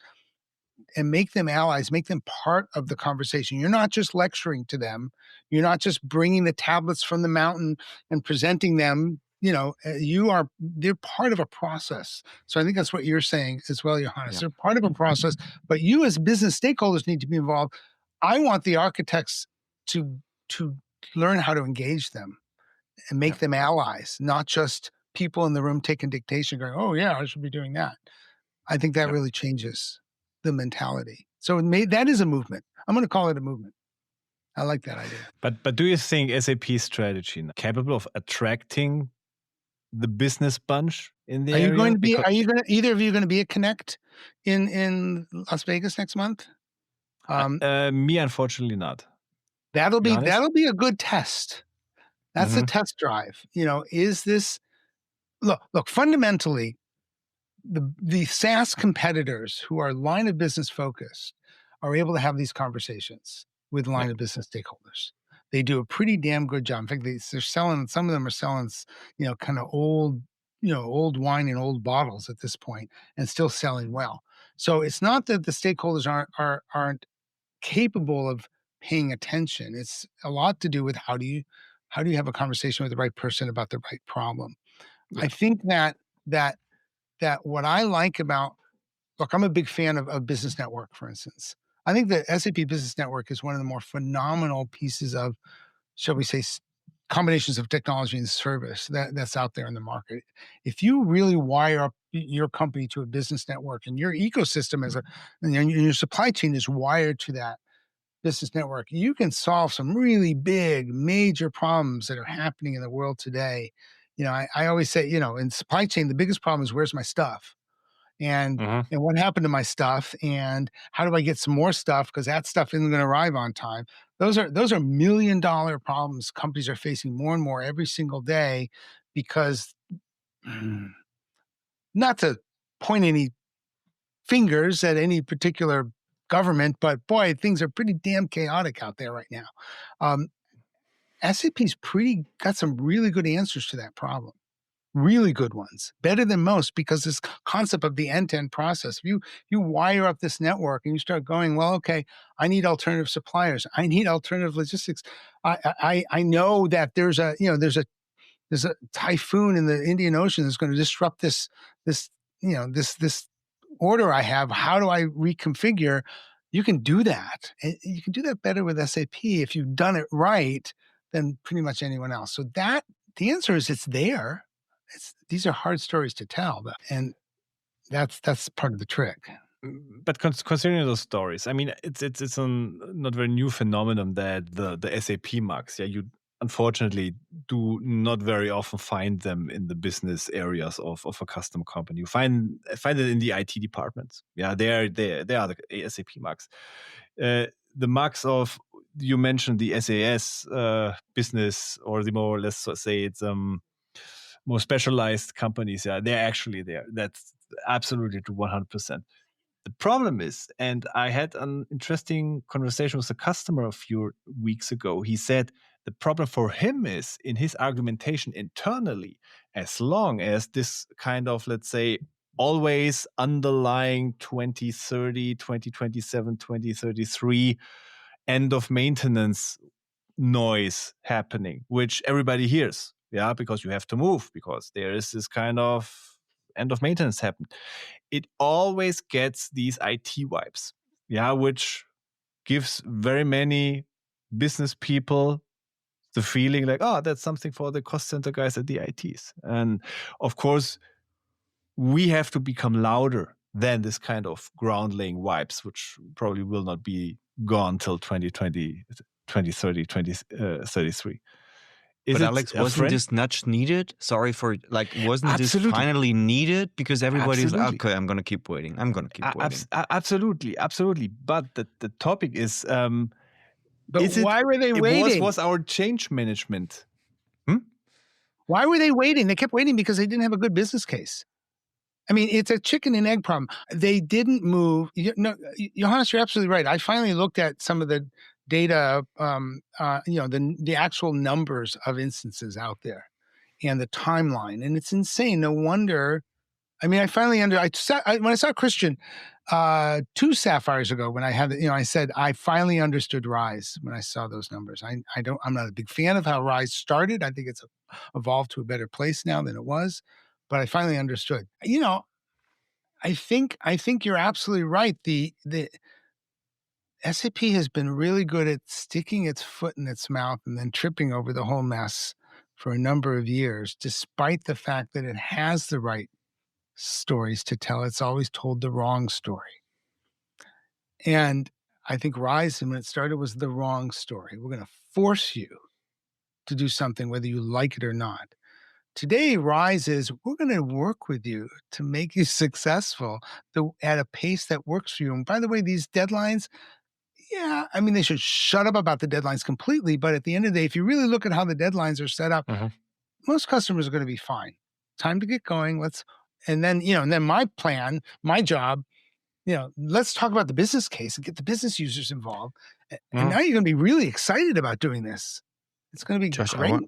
and make them allies, make them part of the conversation. You're not just lecturing to them. You're not just bringing the tablets from the mountain and presenting them. They're part of a process. So I think that's what you're saying as well, Johannes. Yeah. They're part of a process, but you as business stakeholders need to be involved. I want the architects to learn how to engage them and make them allies, not just people in the room taking dictation going, oh yeah, I should be doing that. I think that really changes the mentality. So that is a movement. I'm going to call it a movement. I like that idea. But do you think SAP's strategy now capable of attracting the business bunch in the area? Either of you going to be at Connect in Las Vegas next month? Me, unfortunately not. That'll be a good test. That's a test drive. Is this look, fundamentally, the SaaS competitors who are line of business focused are able to have these conversations with line of business stakeholders. They do a pretty damn good job. In fact, they're selling, some of them are selling, kind of old wine in old bottles at this point, and still selling well. So it's not that the stakeholders aren't capable of paying attention. It's a lot to do with how do you have a conversation with the right person about the right problem. Yeah. I think that what I like about, look, I'm a big fan of Business Network, for instance. I think the SAP Business Network is one of the more phenomenal pieces of, shall we say, combinations of technology and service that's out there in the market. If you really wire up your company to a business network, and your ecosystem and your supply chain is wired to that business network, you can solve some really big, major problems that are happening in the world today. I always say, in supply chain, the biggest problem is, where's my stuff? And what happened to my stuff, and how do I get some more stuff, because that stuff isn't going to arrive on time. Those are $1 million problems companies are facing more and more every single day, because not to point any fingers at any particular government, but boy, things are pretty damn chaotic out there right now. SAP's got some really good answers to that problem. Really good ones, better than most, because this concept of the end-to-end process. If you wire up this network and you start going, well, okay, I need alternative suppliers, I need alternative logistics. I know that there's a typhoon in the Indian Ocean that's going to disrupt this order I have. How do I reconfigure? You can do that. And you can do that better with SAP if you've done it right than pretty much anyone else. So the answer is, it's there. These are hard stories to tell, and that's part of the trick. But considering those stories, I mean, it's a not very new phenomenon that the SAP mugs, you unfortunately do not very often find them in the business areas of a custom company. You find it in the IT departments. Yeah, they are the SAP mugs. The mugs of, you mentioned the SAS business, or the more, let's say it's more specialized companies. Yeah, they're actually there. That's absolutely to 100%. The problem is, and I had an interesting conversation with a customer a few weeks ago. He said the problem for him is, in his argumentation internally, as long as this kind of, let's say, always underlying 2030, 2027, 2033 end of maintenance noise happening, which everybody hears, because you have to move, because there is this kind of end of maintenance happen. It always gets these IT vibes, which gives very many business people the feeling like, oh, that's something for the cost center guys at the ITs. And of course, we have to become louder than this kind of ground laying vibes, which probably will not be gone till 2020, 2030, 2033. But Alex, wasn't this nudge needed? Sorry for, wasn't this finally needed? Because everybody's like, okay, I'm going to keep waiting. Waiting. Absolutely. But the topic is, why were they waiting? Was our change management? Why were they waiting? They kept waiting because they didn't have a good business case. I mean, it's a chicken and egg problem. They didn't move. Johannes, you're absolutely right. I finally looked at some of the data, the actual numbers of instances out there and the timeline, and it's insane. No wonder. I mean, when I saw Christian 2 Sapphires ago, when I had, I said, I finally understood Rise when I saw those numbers. I'm not a big fan of how Rise started. I think it's evolved to a better place now than it was, but I finally understood. I think you're absolutely right. The SAP has been really good at sticking its foot in its mouth and then tripping over the whole mess for a number of years, despite the fact that it has the right stories to tell. It's always told the wrong story. And I think Rise, when it started, was the wrong story. We're going to force you to do something, whether you like it or not. Today, Rise is, we're going to work with you to make you successful at a pace that works for you. And by the way, these deadlines, Yeah, I mean, they should shut up about the deadlines completely. But at the end of the day, if you really look at how the deadlines are set up, most customers are going to be fine. Time to get going. And then my plan, my job, let's talk about the business case and get the business users involved. And now you're going to be really excited about doing this. It's going to be Josh, great.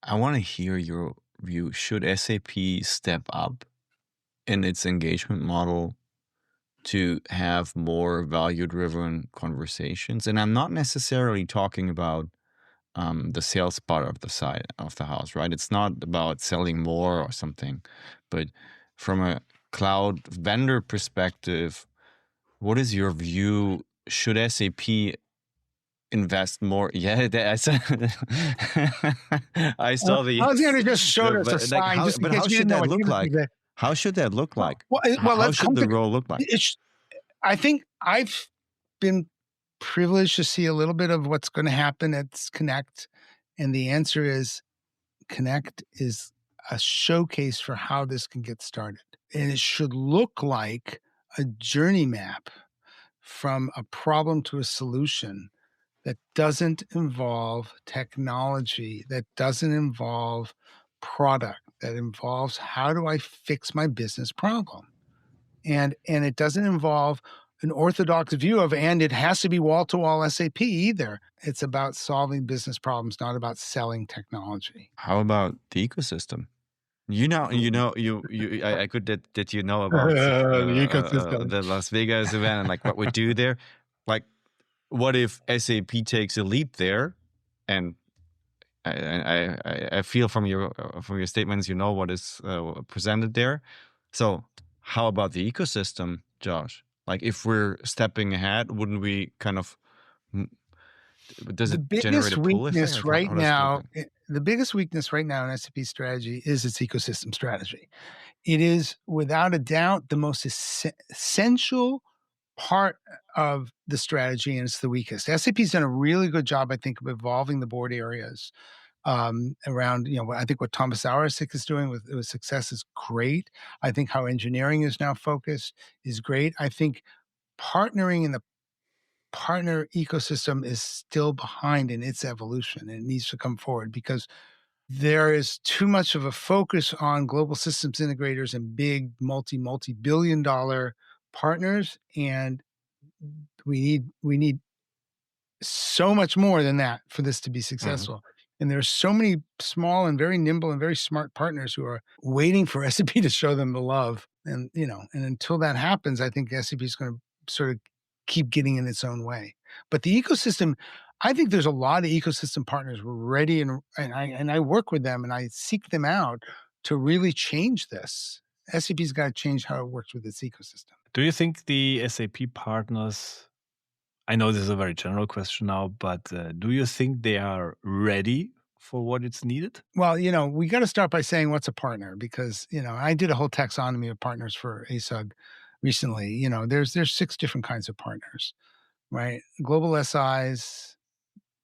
I want to hear your view. Should SAP step up in its engagement model to have more value-driven conversations? And I'm not necessarily talking about the sales part of the side of the house, right? It's not about selling more or something, but from a cloud vendor perspective, what is your view? Should SAP invest more? Yeah, I saw the. Alexander just showed us a sign. But how should that look like? How should that look like? How should the role look like? I think I've been privileged to see a little bit of what's going to happen at Connect, and the answer is Connect is a showcase for how this can get started, and it should look like a journey map from a problem to a solution that doesn't involve technology, that doesn't involve product, that involves how do I fix my business problem. And it doesn't involve an orthodox view of, and it has to be wall-to-wall SAP either. It's about solving business problems, not about selling technology. How about the ecosystem? I could that you know about the ecosystem, the Las Vegas event and like what we do there. Like, what if SAP takes a leap there? And I feel from your statements, what is presented there. So how about the ecosystem, Josh? Like, if we're stepping ahead, wouldn't we kind of? Does it generate a pull effect? The biggest weakness right now in SAP's strategy is its ecosystem strategy. It is without a doubt the most essential part of the strategy, and it's the weakest. SAP's done a really good job, I think, of evolving the board areas around, I think what Thomas Auersich is doing with success is great. I think how engineering is now focused is great. I think partnering in the partner ecosystem is still behind in its evolution, and it needs to come forward because there is too much of a focus on global systems integrators and big multi-billion dollar partners, and we need so much more than that for this to be successful. And there's so many small and very nimble and very smart partners who are waiting for SAP to show them the love. And, and until that happens, I think SAP is going to sort of keep getting in its own way. But the ecosystem, I think there's a lot of ecosystem partners ready, and I work with them and I seek them out to really change this. SAP's got to change how it works with its ecosystem. Do you think the SAP partners, I know this is a very general question now, but do you think they are ready for what it's needed? Well, we got to start by saying what's a partner, because, I did a whole taxonomy of partners for ASUG recently. There's 6 different kinds of partners, right? Global SIs.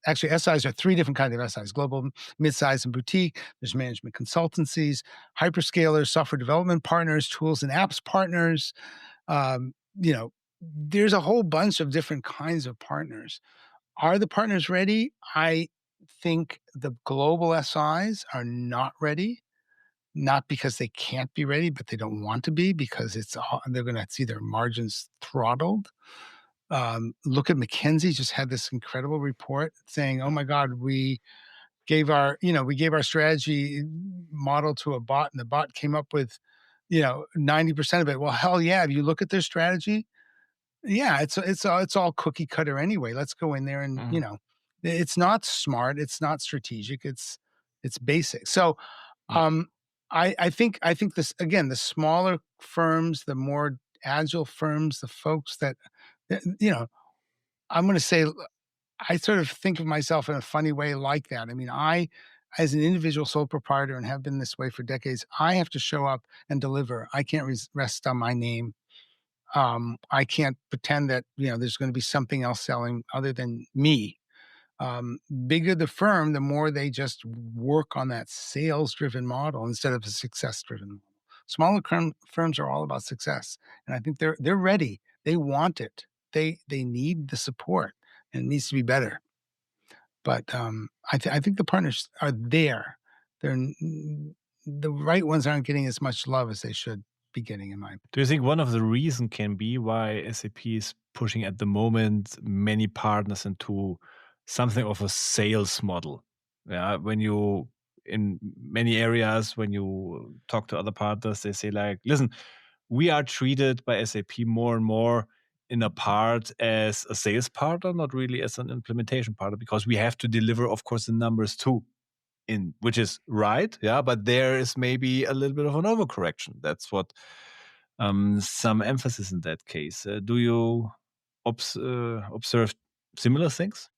Actually, SIs are 3 different kinds of SIs: global, mid-size, and boutique. There's management consultancies, hyperscalers, software development partners, tools and apps partners. There's a whole bunch of different kinds of partners. Are the partners ready? I think the global SIs are not ready, not because they can't be ready, but they don't want to be, because they're going to see their margins throttled. Look at McKinsey, just had this incredible report saying, "Oh my God, we gave our strategy model to a bot, and the bot came up with, 90% of it." Well, hell yeah! If you look at their strategy, yeah, it's all cookie cutter anyway. Let's go in there and it's not smart, it's not strategic, it's basic. So, I think this, again, the smaller firms, the more agile firms, the folks that, I'm going to say, I sort of think of myself in a funny way like that. I mean, I, as an individual sole proprietor, and have been this way for decades, I have to show up and deliver. I can't rest on my name. I can't pretend that, there's going to be something else selling other than me. Bigger the firm, the more they just work on that sales-driven model instead of a success-driven model. Smaller firms are all about success, and I think they're ready. They want it. they need the support, and it needs to be better. But I think the partners are there. The right ones aren't getting as much love as they should be getting, in my opinion. Do you think one of the reasons can be why SAP is pushing at the moment many partners into something of a sales model? Yeah, when you in many areas when you talk to other partners, they say like, "Listen, we are treated by SAP more and more in a part as a sales partner, not really as an implementation partner, because we have to deliver, of course, the numbers too." Which is right, yeah, but there is maybe a little bit of an overcorrection. That's what some emphasis in that case. Do you observe similar things?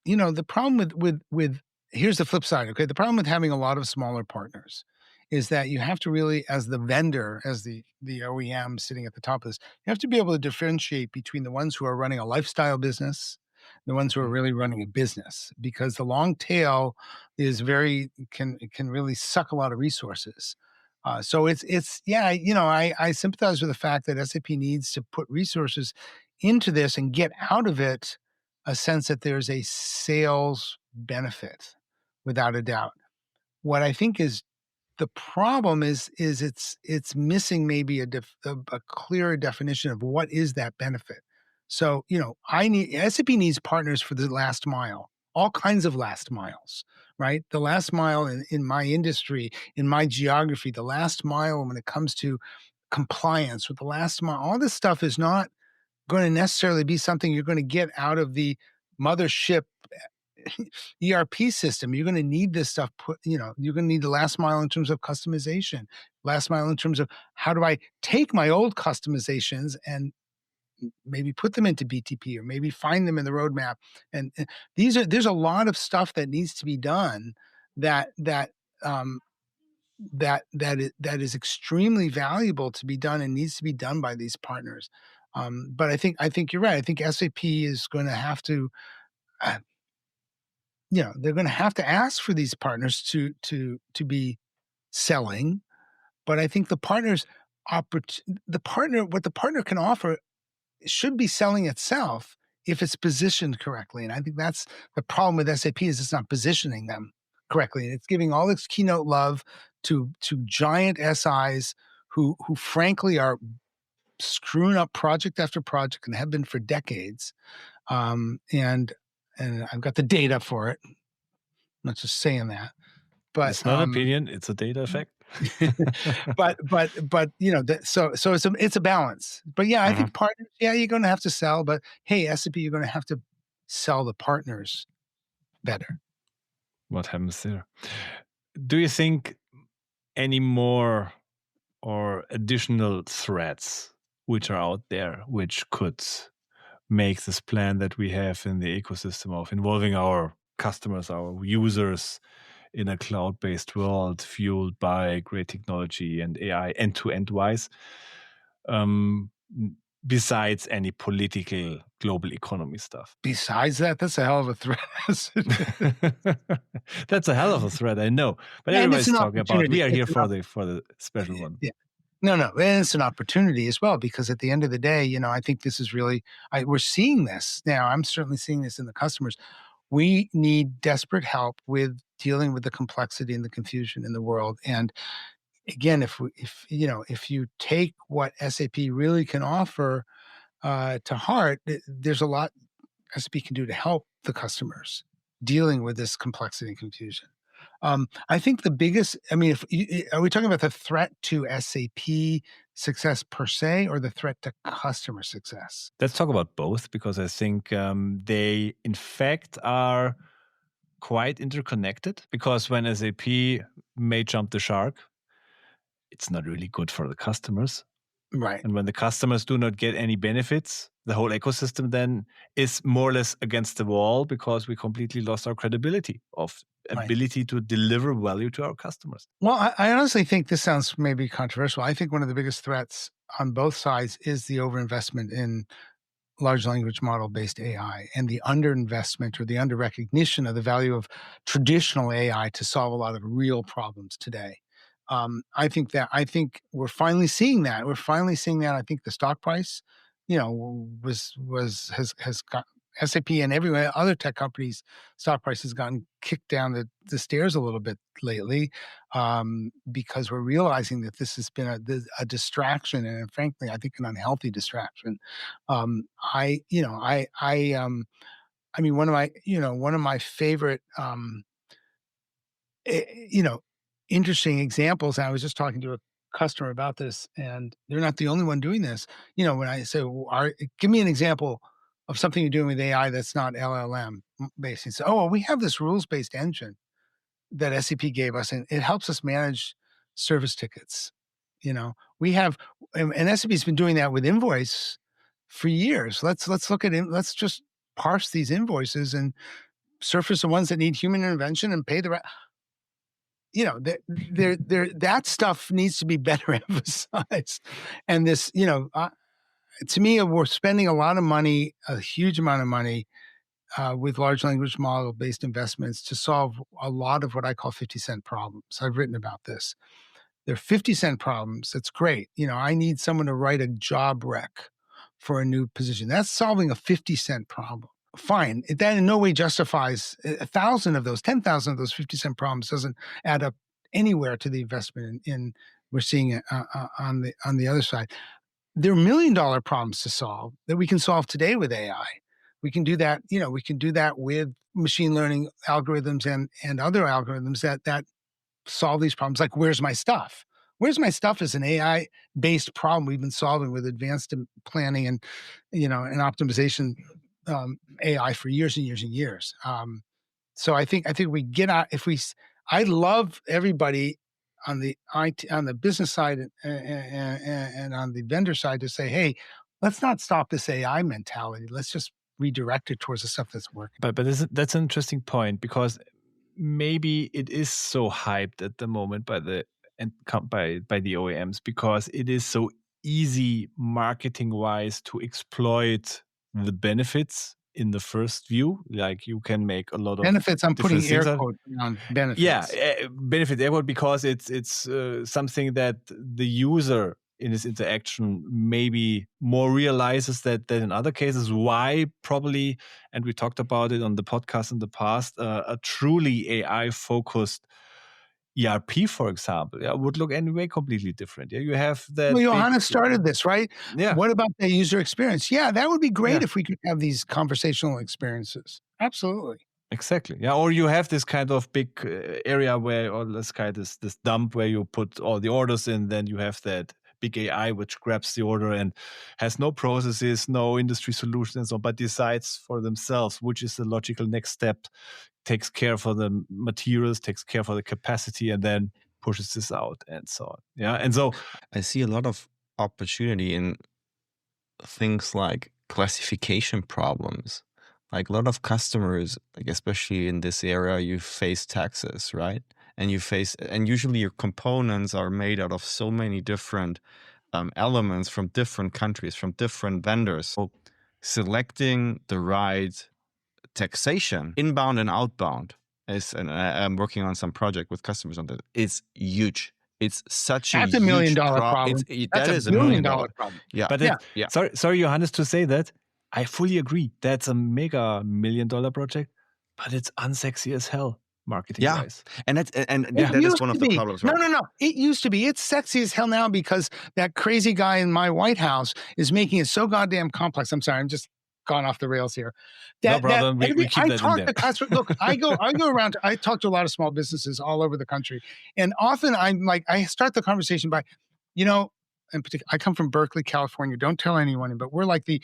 The problem with here's the flip side. Okay, the problem with having a lot of smaller partners is that you have to really, as the vendor, as the OEM sitting at the top of this, you have to be able to differentiate between the ones who are running a lifestyle business, the ones who are really running a business, because the long tail is can really suck a lot of resources. So it's yeah, I sympathize with the fact that SAP needs to put resources into this and get out of it a sense that there's a sales benefit, without a doubt. What I think is the problem is it's missing maybe a clearer definition of what is that benefit. So SAP needs partners for the last mile, all kinds of last miles, right? The last mile in my industry, in my geography, the last mile when it comes to compliance with the last mile, all this stuff is not going to necessarily be something you're going to get out of the mothership ERP system. You're going to need this stuff you're going to need the last mile in terms of customization, last mile in terms of how do I take my old customizations and maybe put them into BTP or maybe find them in the roadmap. And there's a lot of stuff that needs to be done that is extremely valuable to be done and needs to be done by these partners. But I think you're right. I think SAP is going to have to, they're going to have to ask for these partners to be selling. But I think what the partner can offer should be selling itself if it's positioned correctly. And I think that's the problem with SAP is it's not positioning them correctly. It's giving all its keynote love to giant SIs who frankly are screwing up project after project and have been for decades. And I've got the data for it. I'm not just saying that, but it's not an opinion; it's a data effect. but so it's a balance. But yeah, I think partners. Yeah, you're going to have to sell, but hey, SAP, you're going to have to sell the partners better. What happens there? Do you think any more or additional threats which are out there, which could make this plan that we have in the ecosystem of involving our customers, our users in a cloud-based world fueled by great technology and AI end-to-end wise, besides any political global economy stuff? Besides that, that's a hell of a threat. That's a hell of a threat, I know. But everybody's talking about we are here for the special one. Yeah. No, and it's an opportunity as well, because at the end of the day, I think this is really, we're seeing this now. I'm certainly seeing this in the customers. We need desperate help with dealing with the complexity and the confusion in the world. And again, if you take what SAP really can offer to heart, there's a lot SAP can do to help the customers dealing with this complexity and confusion. I think the biggest, are we talking about the threat to SAP success per se, or the threat to customer success? Let's talk about both, because I think they, in fact, are quite interconnected. Because when SAP may jump the shark, it's not really good for the customers. Right. And when the customers do not get any benefits, the whole ecosystem then is more or less against the wall, because we completely lost our credibility of ability to deliver value to our customers. Well, I honestly think this sounds maybe controversial. I think one of the biggest threats on both sides is the overinvestment in large language model based AI and the underinvestment or the underrecognition of the value of traditional AI to solve a lot of real problems today. I think we're finally seeing that. I think the stock price has got SAP and everywhere other tech companies stock price has gotten kicked down the stairs a little bit lately, because we're realizing that this has been a distraction, and frankly I think an unhealthy distraction. I mean, one of my favorite interesting examples. I was just talking to a customer about this, and they're not the only one doing this. When I say, give me an example of something you're doing with AI that's not LLM based. And say, oh, well, we have this rules-based engine that SAP gave us, and it helps us manage service tickets. We have, and SAP's been doing that with invoice for years. Let's look at it. Let's just parse these invoices and surface the ones that need human intervention and pay the rest. That stuff needs to be better emphasized. And this, to me, we're spending a lot of money, a huge amount of money, with large language model based investments to solve a lot of what I call 50-cent problems. I've written about this. They're 50-cent problems. That's great. I need someone to write a job rec for a new position. That's solving a 50-cent problem. Fine. That in no way justifies 1,000 of those, 10,000 of those 50-cent problems doesn't add up anywhere to the investment in we're seeing it on the other side. There are $1 million problems to solve that we can solve today with AI. We can do that. We can do that with machine learning algorithms and other algorithms that solve these problems. Like, where's my stuff? Where's my stuff is an AI-based problem we've been solving with advanced planning and and optimization. AI for years and years and years. So I think we get out I love everybody on the business side and on the vendor side to say, hey, let's not stop this AI mentality. Let's just redirect it towards the stuff that's working. But that's an interesting point, because maybe it is so hyped at the moment by the OEMs, because it is so easy marketing wise to exploit the benefits in the first view. Like, you can make a lot of benefits. I'm putting air quotes on benefits. Yeah, benefit air quote, because it's something that the user in his interaction maybe more realizes than in other cases. Why probably, and we talked about it on the podcast in the past, a truly AI focused ERP, for example, would look anyway completely different. Yeah, you have that. Well, Johannes started this, right? Yeah. What about the user experience? Yeah, that would be great if we could have these conversational experiences. Absolutely. Exactly. Yeah. Or you have this kind of big area where, or this dump where you put all the orders in. Then you have that big AI which grabs the order and has no processes, no industry solutions, but decides for themselves which is the logical next step, takes care for the materials, takes care for the capacity, and then pushes this out and so on. Yeah. And so I see a lot of opportunity in things like classification problems. Like, a lot of customers, like especially in this area, you face taxes, right? And usually your components are made out of so many different elements from different countries, from different vendors. So selecting the right taxation, inbound and outbound, and I'm working on some project with customers on that. It's huge. It's such That's a $1 million problem. That is $1 million problem. Yeah. But sorry, Johannes, to say that. I fully agree. That's a mega $1 million project, but it's unsexy as hell marketing-wise. And that is one of the problems. Right? No. It used to be. It's sexy as hell now because that crazy guy in my White House is making it so goddamn complex. I'm sorry, I'm just gone off the rails here. No problem. We keep that in there. Look, I go around. I talk to a lot of small businesses all over the country, and often I start the conversation by, in particular, I come from Berkeley, California. Don't tell anyone, but we're like the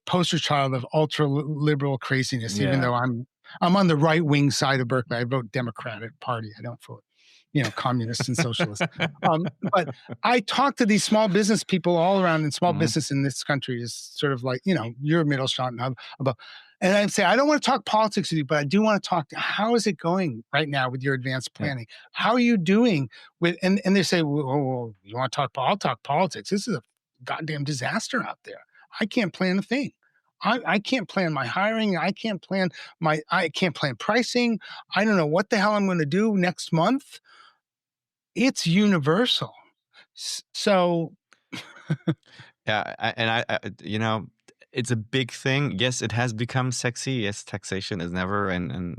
poster child of ultra liberal craziness. Even though I'm on the right wing side of Berkeley, I vote Democratic Party. I don't vote, communists and socialists. But I talk to these small business people all around, and small business in this country is sort of like, you're Mittelstand about. And I say, I don't want to talk politics with you, but I do want to talk to how is it going right now with your advanced planning? How are you doing with, and they say, well, you want to talk, I'll talk politics. This is a goddamn disaster out there. I can't plan a thing. I can't plan my hiring. I can't plan pricing. I don't know what the hell I'm going to do next month. It's universal. So Yeah, it's a big thing. Yes, it has become sexy. Yes, taxation is never, and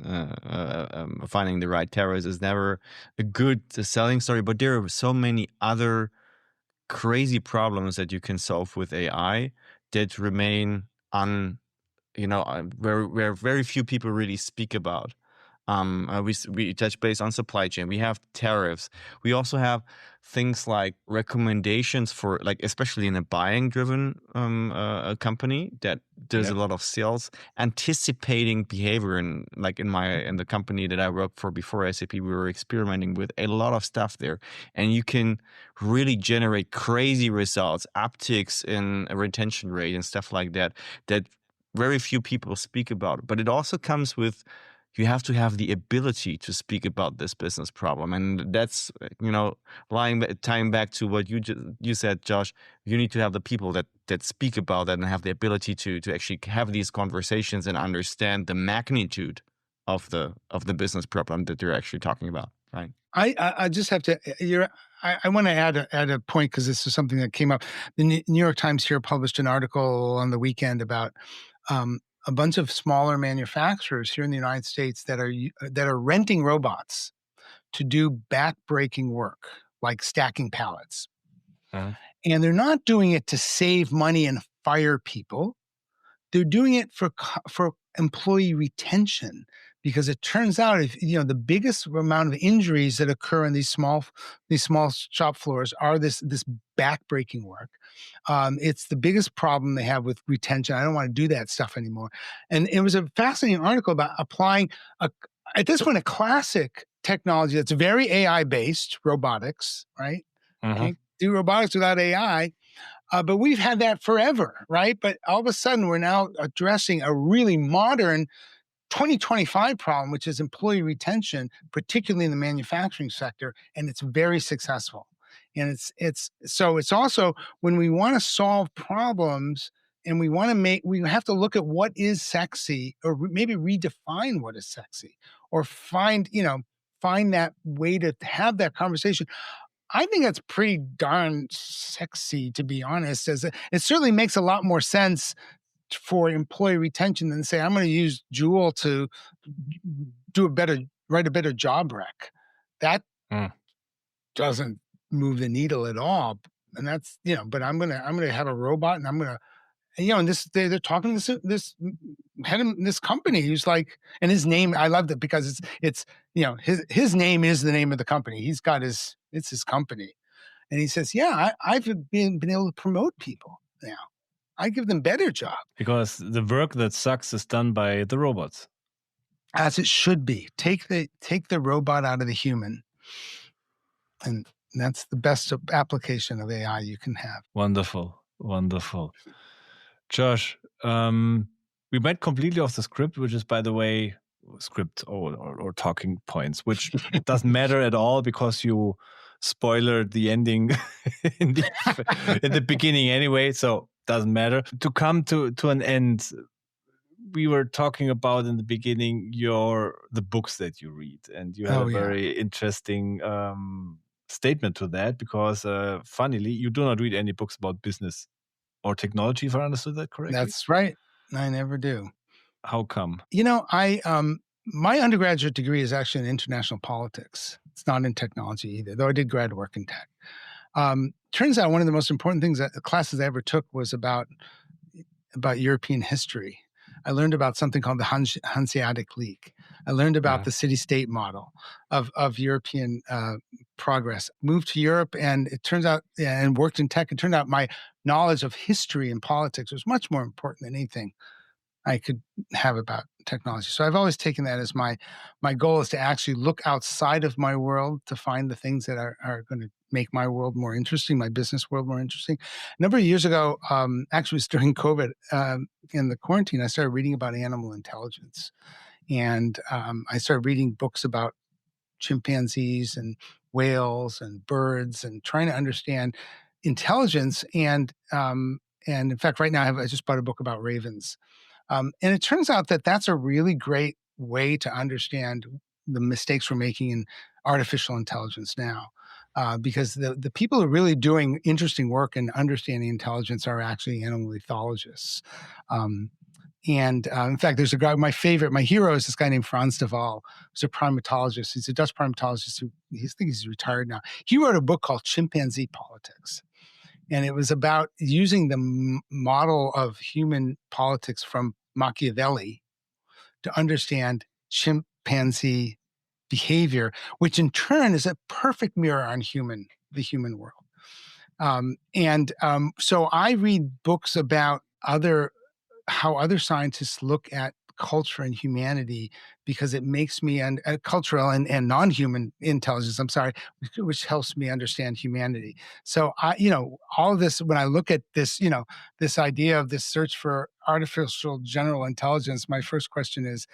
finding the right tariffs is never a good selling story. But there are so many other crazy problems that you can solve with AI that remain where very few people really speak about. We touch base on supply chain. We have tariffs. We also have things like recommendations for, like, especially in a buying driven a company that does a lot of sales, anticipating behavior. And like in the company that I worked for before SAP, we were experimenting with a lot of stuff there, and you can really generate crazy results, upticks in a retention rate and stuff like that very few people speak about. But it also comes with, you have to have the ability to speak about this business problem. And that's, tying back to what you said, Josh, you need to have the people that speak about that and have the ability to actually have these conversations and understand the magnitude of the business problem that you're actually talking about, right? I just have to, I want to add a point, because this is something that came up. The New York Times here published an article on the weekend about a bunch of smaller manufacturers here in the United States that are renting robots to do back-breaking work, like stacking pallets. And they're not doing it to save money and fire people. They're doing it for employee retention, because it turns out, if the biggest amount of injuries that occur in these small shop floors are this back-breaking work. It's the biggest problem they have with retention. I don't want to do that stuff anymore. And it was a fascinating article about applying at this point a classic technology that's very AI based, robotics, right? Can't do robotics without AI. But we've had that forever, right? But all of a sudden, we're now addressing a really modern 2025 problem, which is employee retention, particularly in the manufacturing sector, and it's very successful. And it's also, when we want to solve problems and we have to look at what is sexy, or maybe redefine what is sexy, or find that way to have that conversation. I think that's pretty darn sexy, to be honest. It certainly makes a lot more sense for employee retention than say, I'm going to use Joule to write a better job rec. That doesn't move the needle at all. And that's, but I'm going to have a robot, and I'm going to, and they're talking to this head of this company who's like, and his name, I loved it because it's his name is the name of the company. It's his company. And he says, yeah, I've been able to promote people now. I give them better jobs. Because the work that sucks is done by the robots. As it should be. Take the robot out of the human. And that's the best application of AI you can have. Wonderful. Josh, we went completely off the script, which is, by the way, script or talking points, which doesn't matter at all, because you spoilered the ending in the beginning anyway, so doesn't matter. To come to an end, we were talking about in the beginning the books that you read, and you had a very interesting statement to that, because funnily, you do not read any books about business or technology, if I understood that correctly. That's right. I never do. How come? My undergraduate degree is actually in international politics. It's not in technology either, though I did grad work in tech. Turns out one of the most important things that the classes I ever took was about European history. I learned about something called the Hanseatic League. I learned about the city-state model of European progress. Moved to Europe, and it turns out, and worked in tech. It turned out my knowledge of history and politics was much more important than anything I could have about technology. So I've always taken that as my goal, is to actually look outside of my world to find the things that are going to make my world more interesting, my business world more interesting. A number of years ago, actually it was during COVID, in the quarantine, I started reading about animal intelligence. And I started reading books about chimpanzees and whales and birds, and trying to understand intelligence. And in fact, right now I just bought a book about ravens. And it turns out that that's a really great way to understand the mistakes we're making in artificial intelligence now. because the people who are really doing interesting work and understanding intelligence are actually animal ethologists. And in fact, there's a guy, my hero is this guy named Frans de Waal, who's a primatologist. He's a Dutch primatologist who I think he's retired now. He wrote a book called Chimpanzee Politics. And it was about using the model of human politics from Machiavelli to understand chimpanzee behavior, which in turn is a perfect mirror on the human world. So I read books about how other scientists look at culture and humanity, because it makes me cultural and non-human intelligence, which helps me understand humanity. So all of this, when I look at this, this idea of this search for artificial general intelligence, my first question is,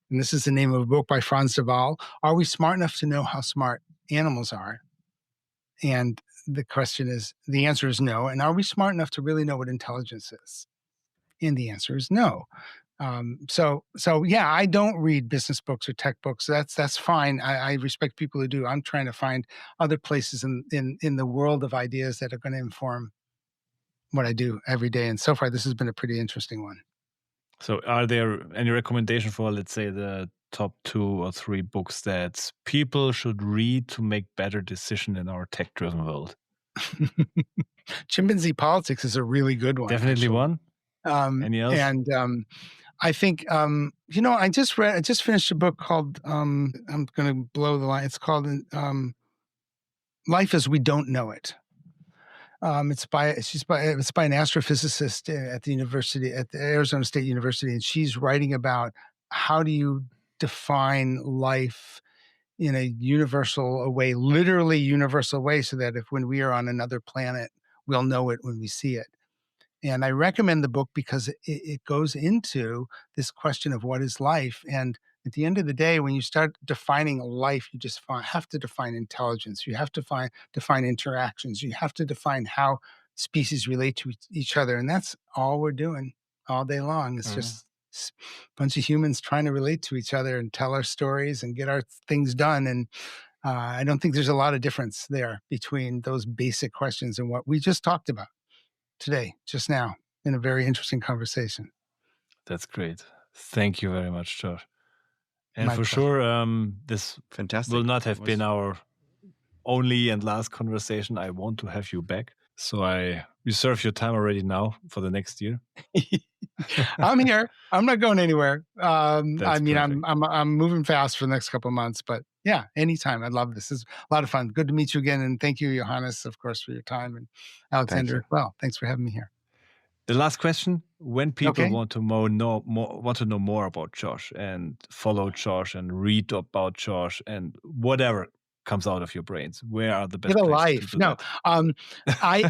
and this is the name of a book by Frans de Waal, are we smart enough to know how smart animals are? And the answer is no. And are we smart enough to really know what intelligence is? And the answer is no. So yeah, I don't read business books or tech books. That's fine. I respect people who do. I'm trying to find other places in the world of ideas that are going to inform what I do every day. And so far, this has been a pretty interesting one. So are there any recommendation for, let's say, the top 2 or 3 books that people should read to make better decisions in our tech-driven world? Chimpanzee Politics is a really good one. Definitely actually. one. Any else? And I think, I just finished a book called, I'm going to blow the line. It's called Life as We Don't Know It. It's by an astrophysicist at the Arizona State University. And she's writing about how do you define life in a universal way, literally universal way, so that when we are on another planet, we'll know it when we see it. And I recommend the book because it goes into this question of what is life. And at the end of the day, when you start defining life, you just have to define intelligence. You have to define interactions. You have to define how species relate to each other. And that's all we're doing all day long. It's just a bunch of humans trying to relate to each other and tell our stories and get our things done. And I don't think there's a lot of difference there between those basic questions and what we just talked about today, just now, in a very interesting conversation. That's great. Thank you very much, Josh. And My for pleasure. sure, this Fantastic. will not have been our only and last conversation. I want to have you back. So I reserve your time already now for the next year. I'm here. I'm not going anywhere. Perfect. I'm moving fast for the next couple of months, but yeah, anytime. I love this. It's a lot of fun. Good to meet you again. And thank you, Johannes, of course, for your time, and Alexander as well. Thanks for having me here. The last question: when people want to know more about Josh and follow Josh and read about Josh and whatever comes out of your brains, where are the best places to do that? I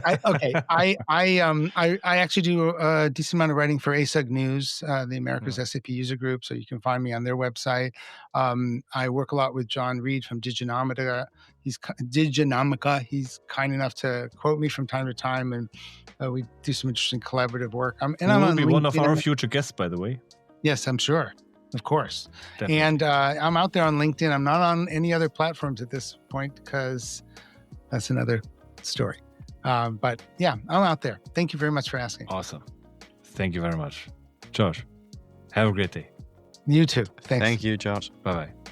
actually do a decent amount of writing for ASUG News, the America's SAP user group, so you can find me on their website. I work a lot with John Reed from Diginomica. He's kind enough to quote me from time to time, and we do some interesting collaborative work. And I'm on LinkedIn. One of our future guests, by the way. Yes, I'm sure. Of course. Definitely. And I'm out there on LinkedIn. I'm not on any other platforms at this point because that's another story. But yeah, I'm out there. Thank you very much for asking. Awesome. Thank you very much. Josh, have a great day. You too. Thanks. Thank you, Josh. Bye-bye.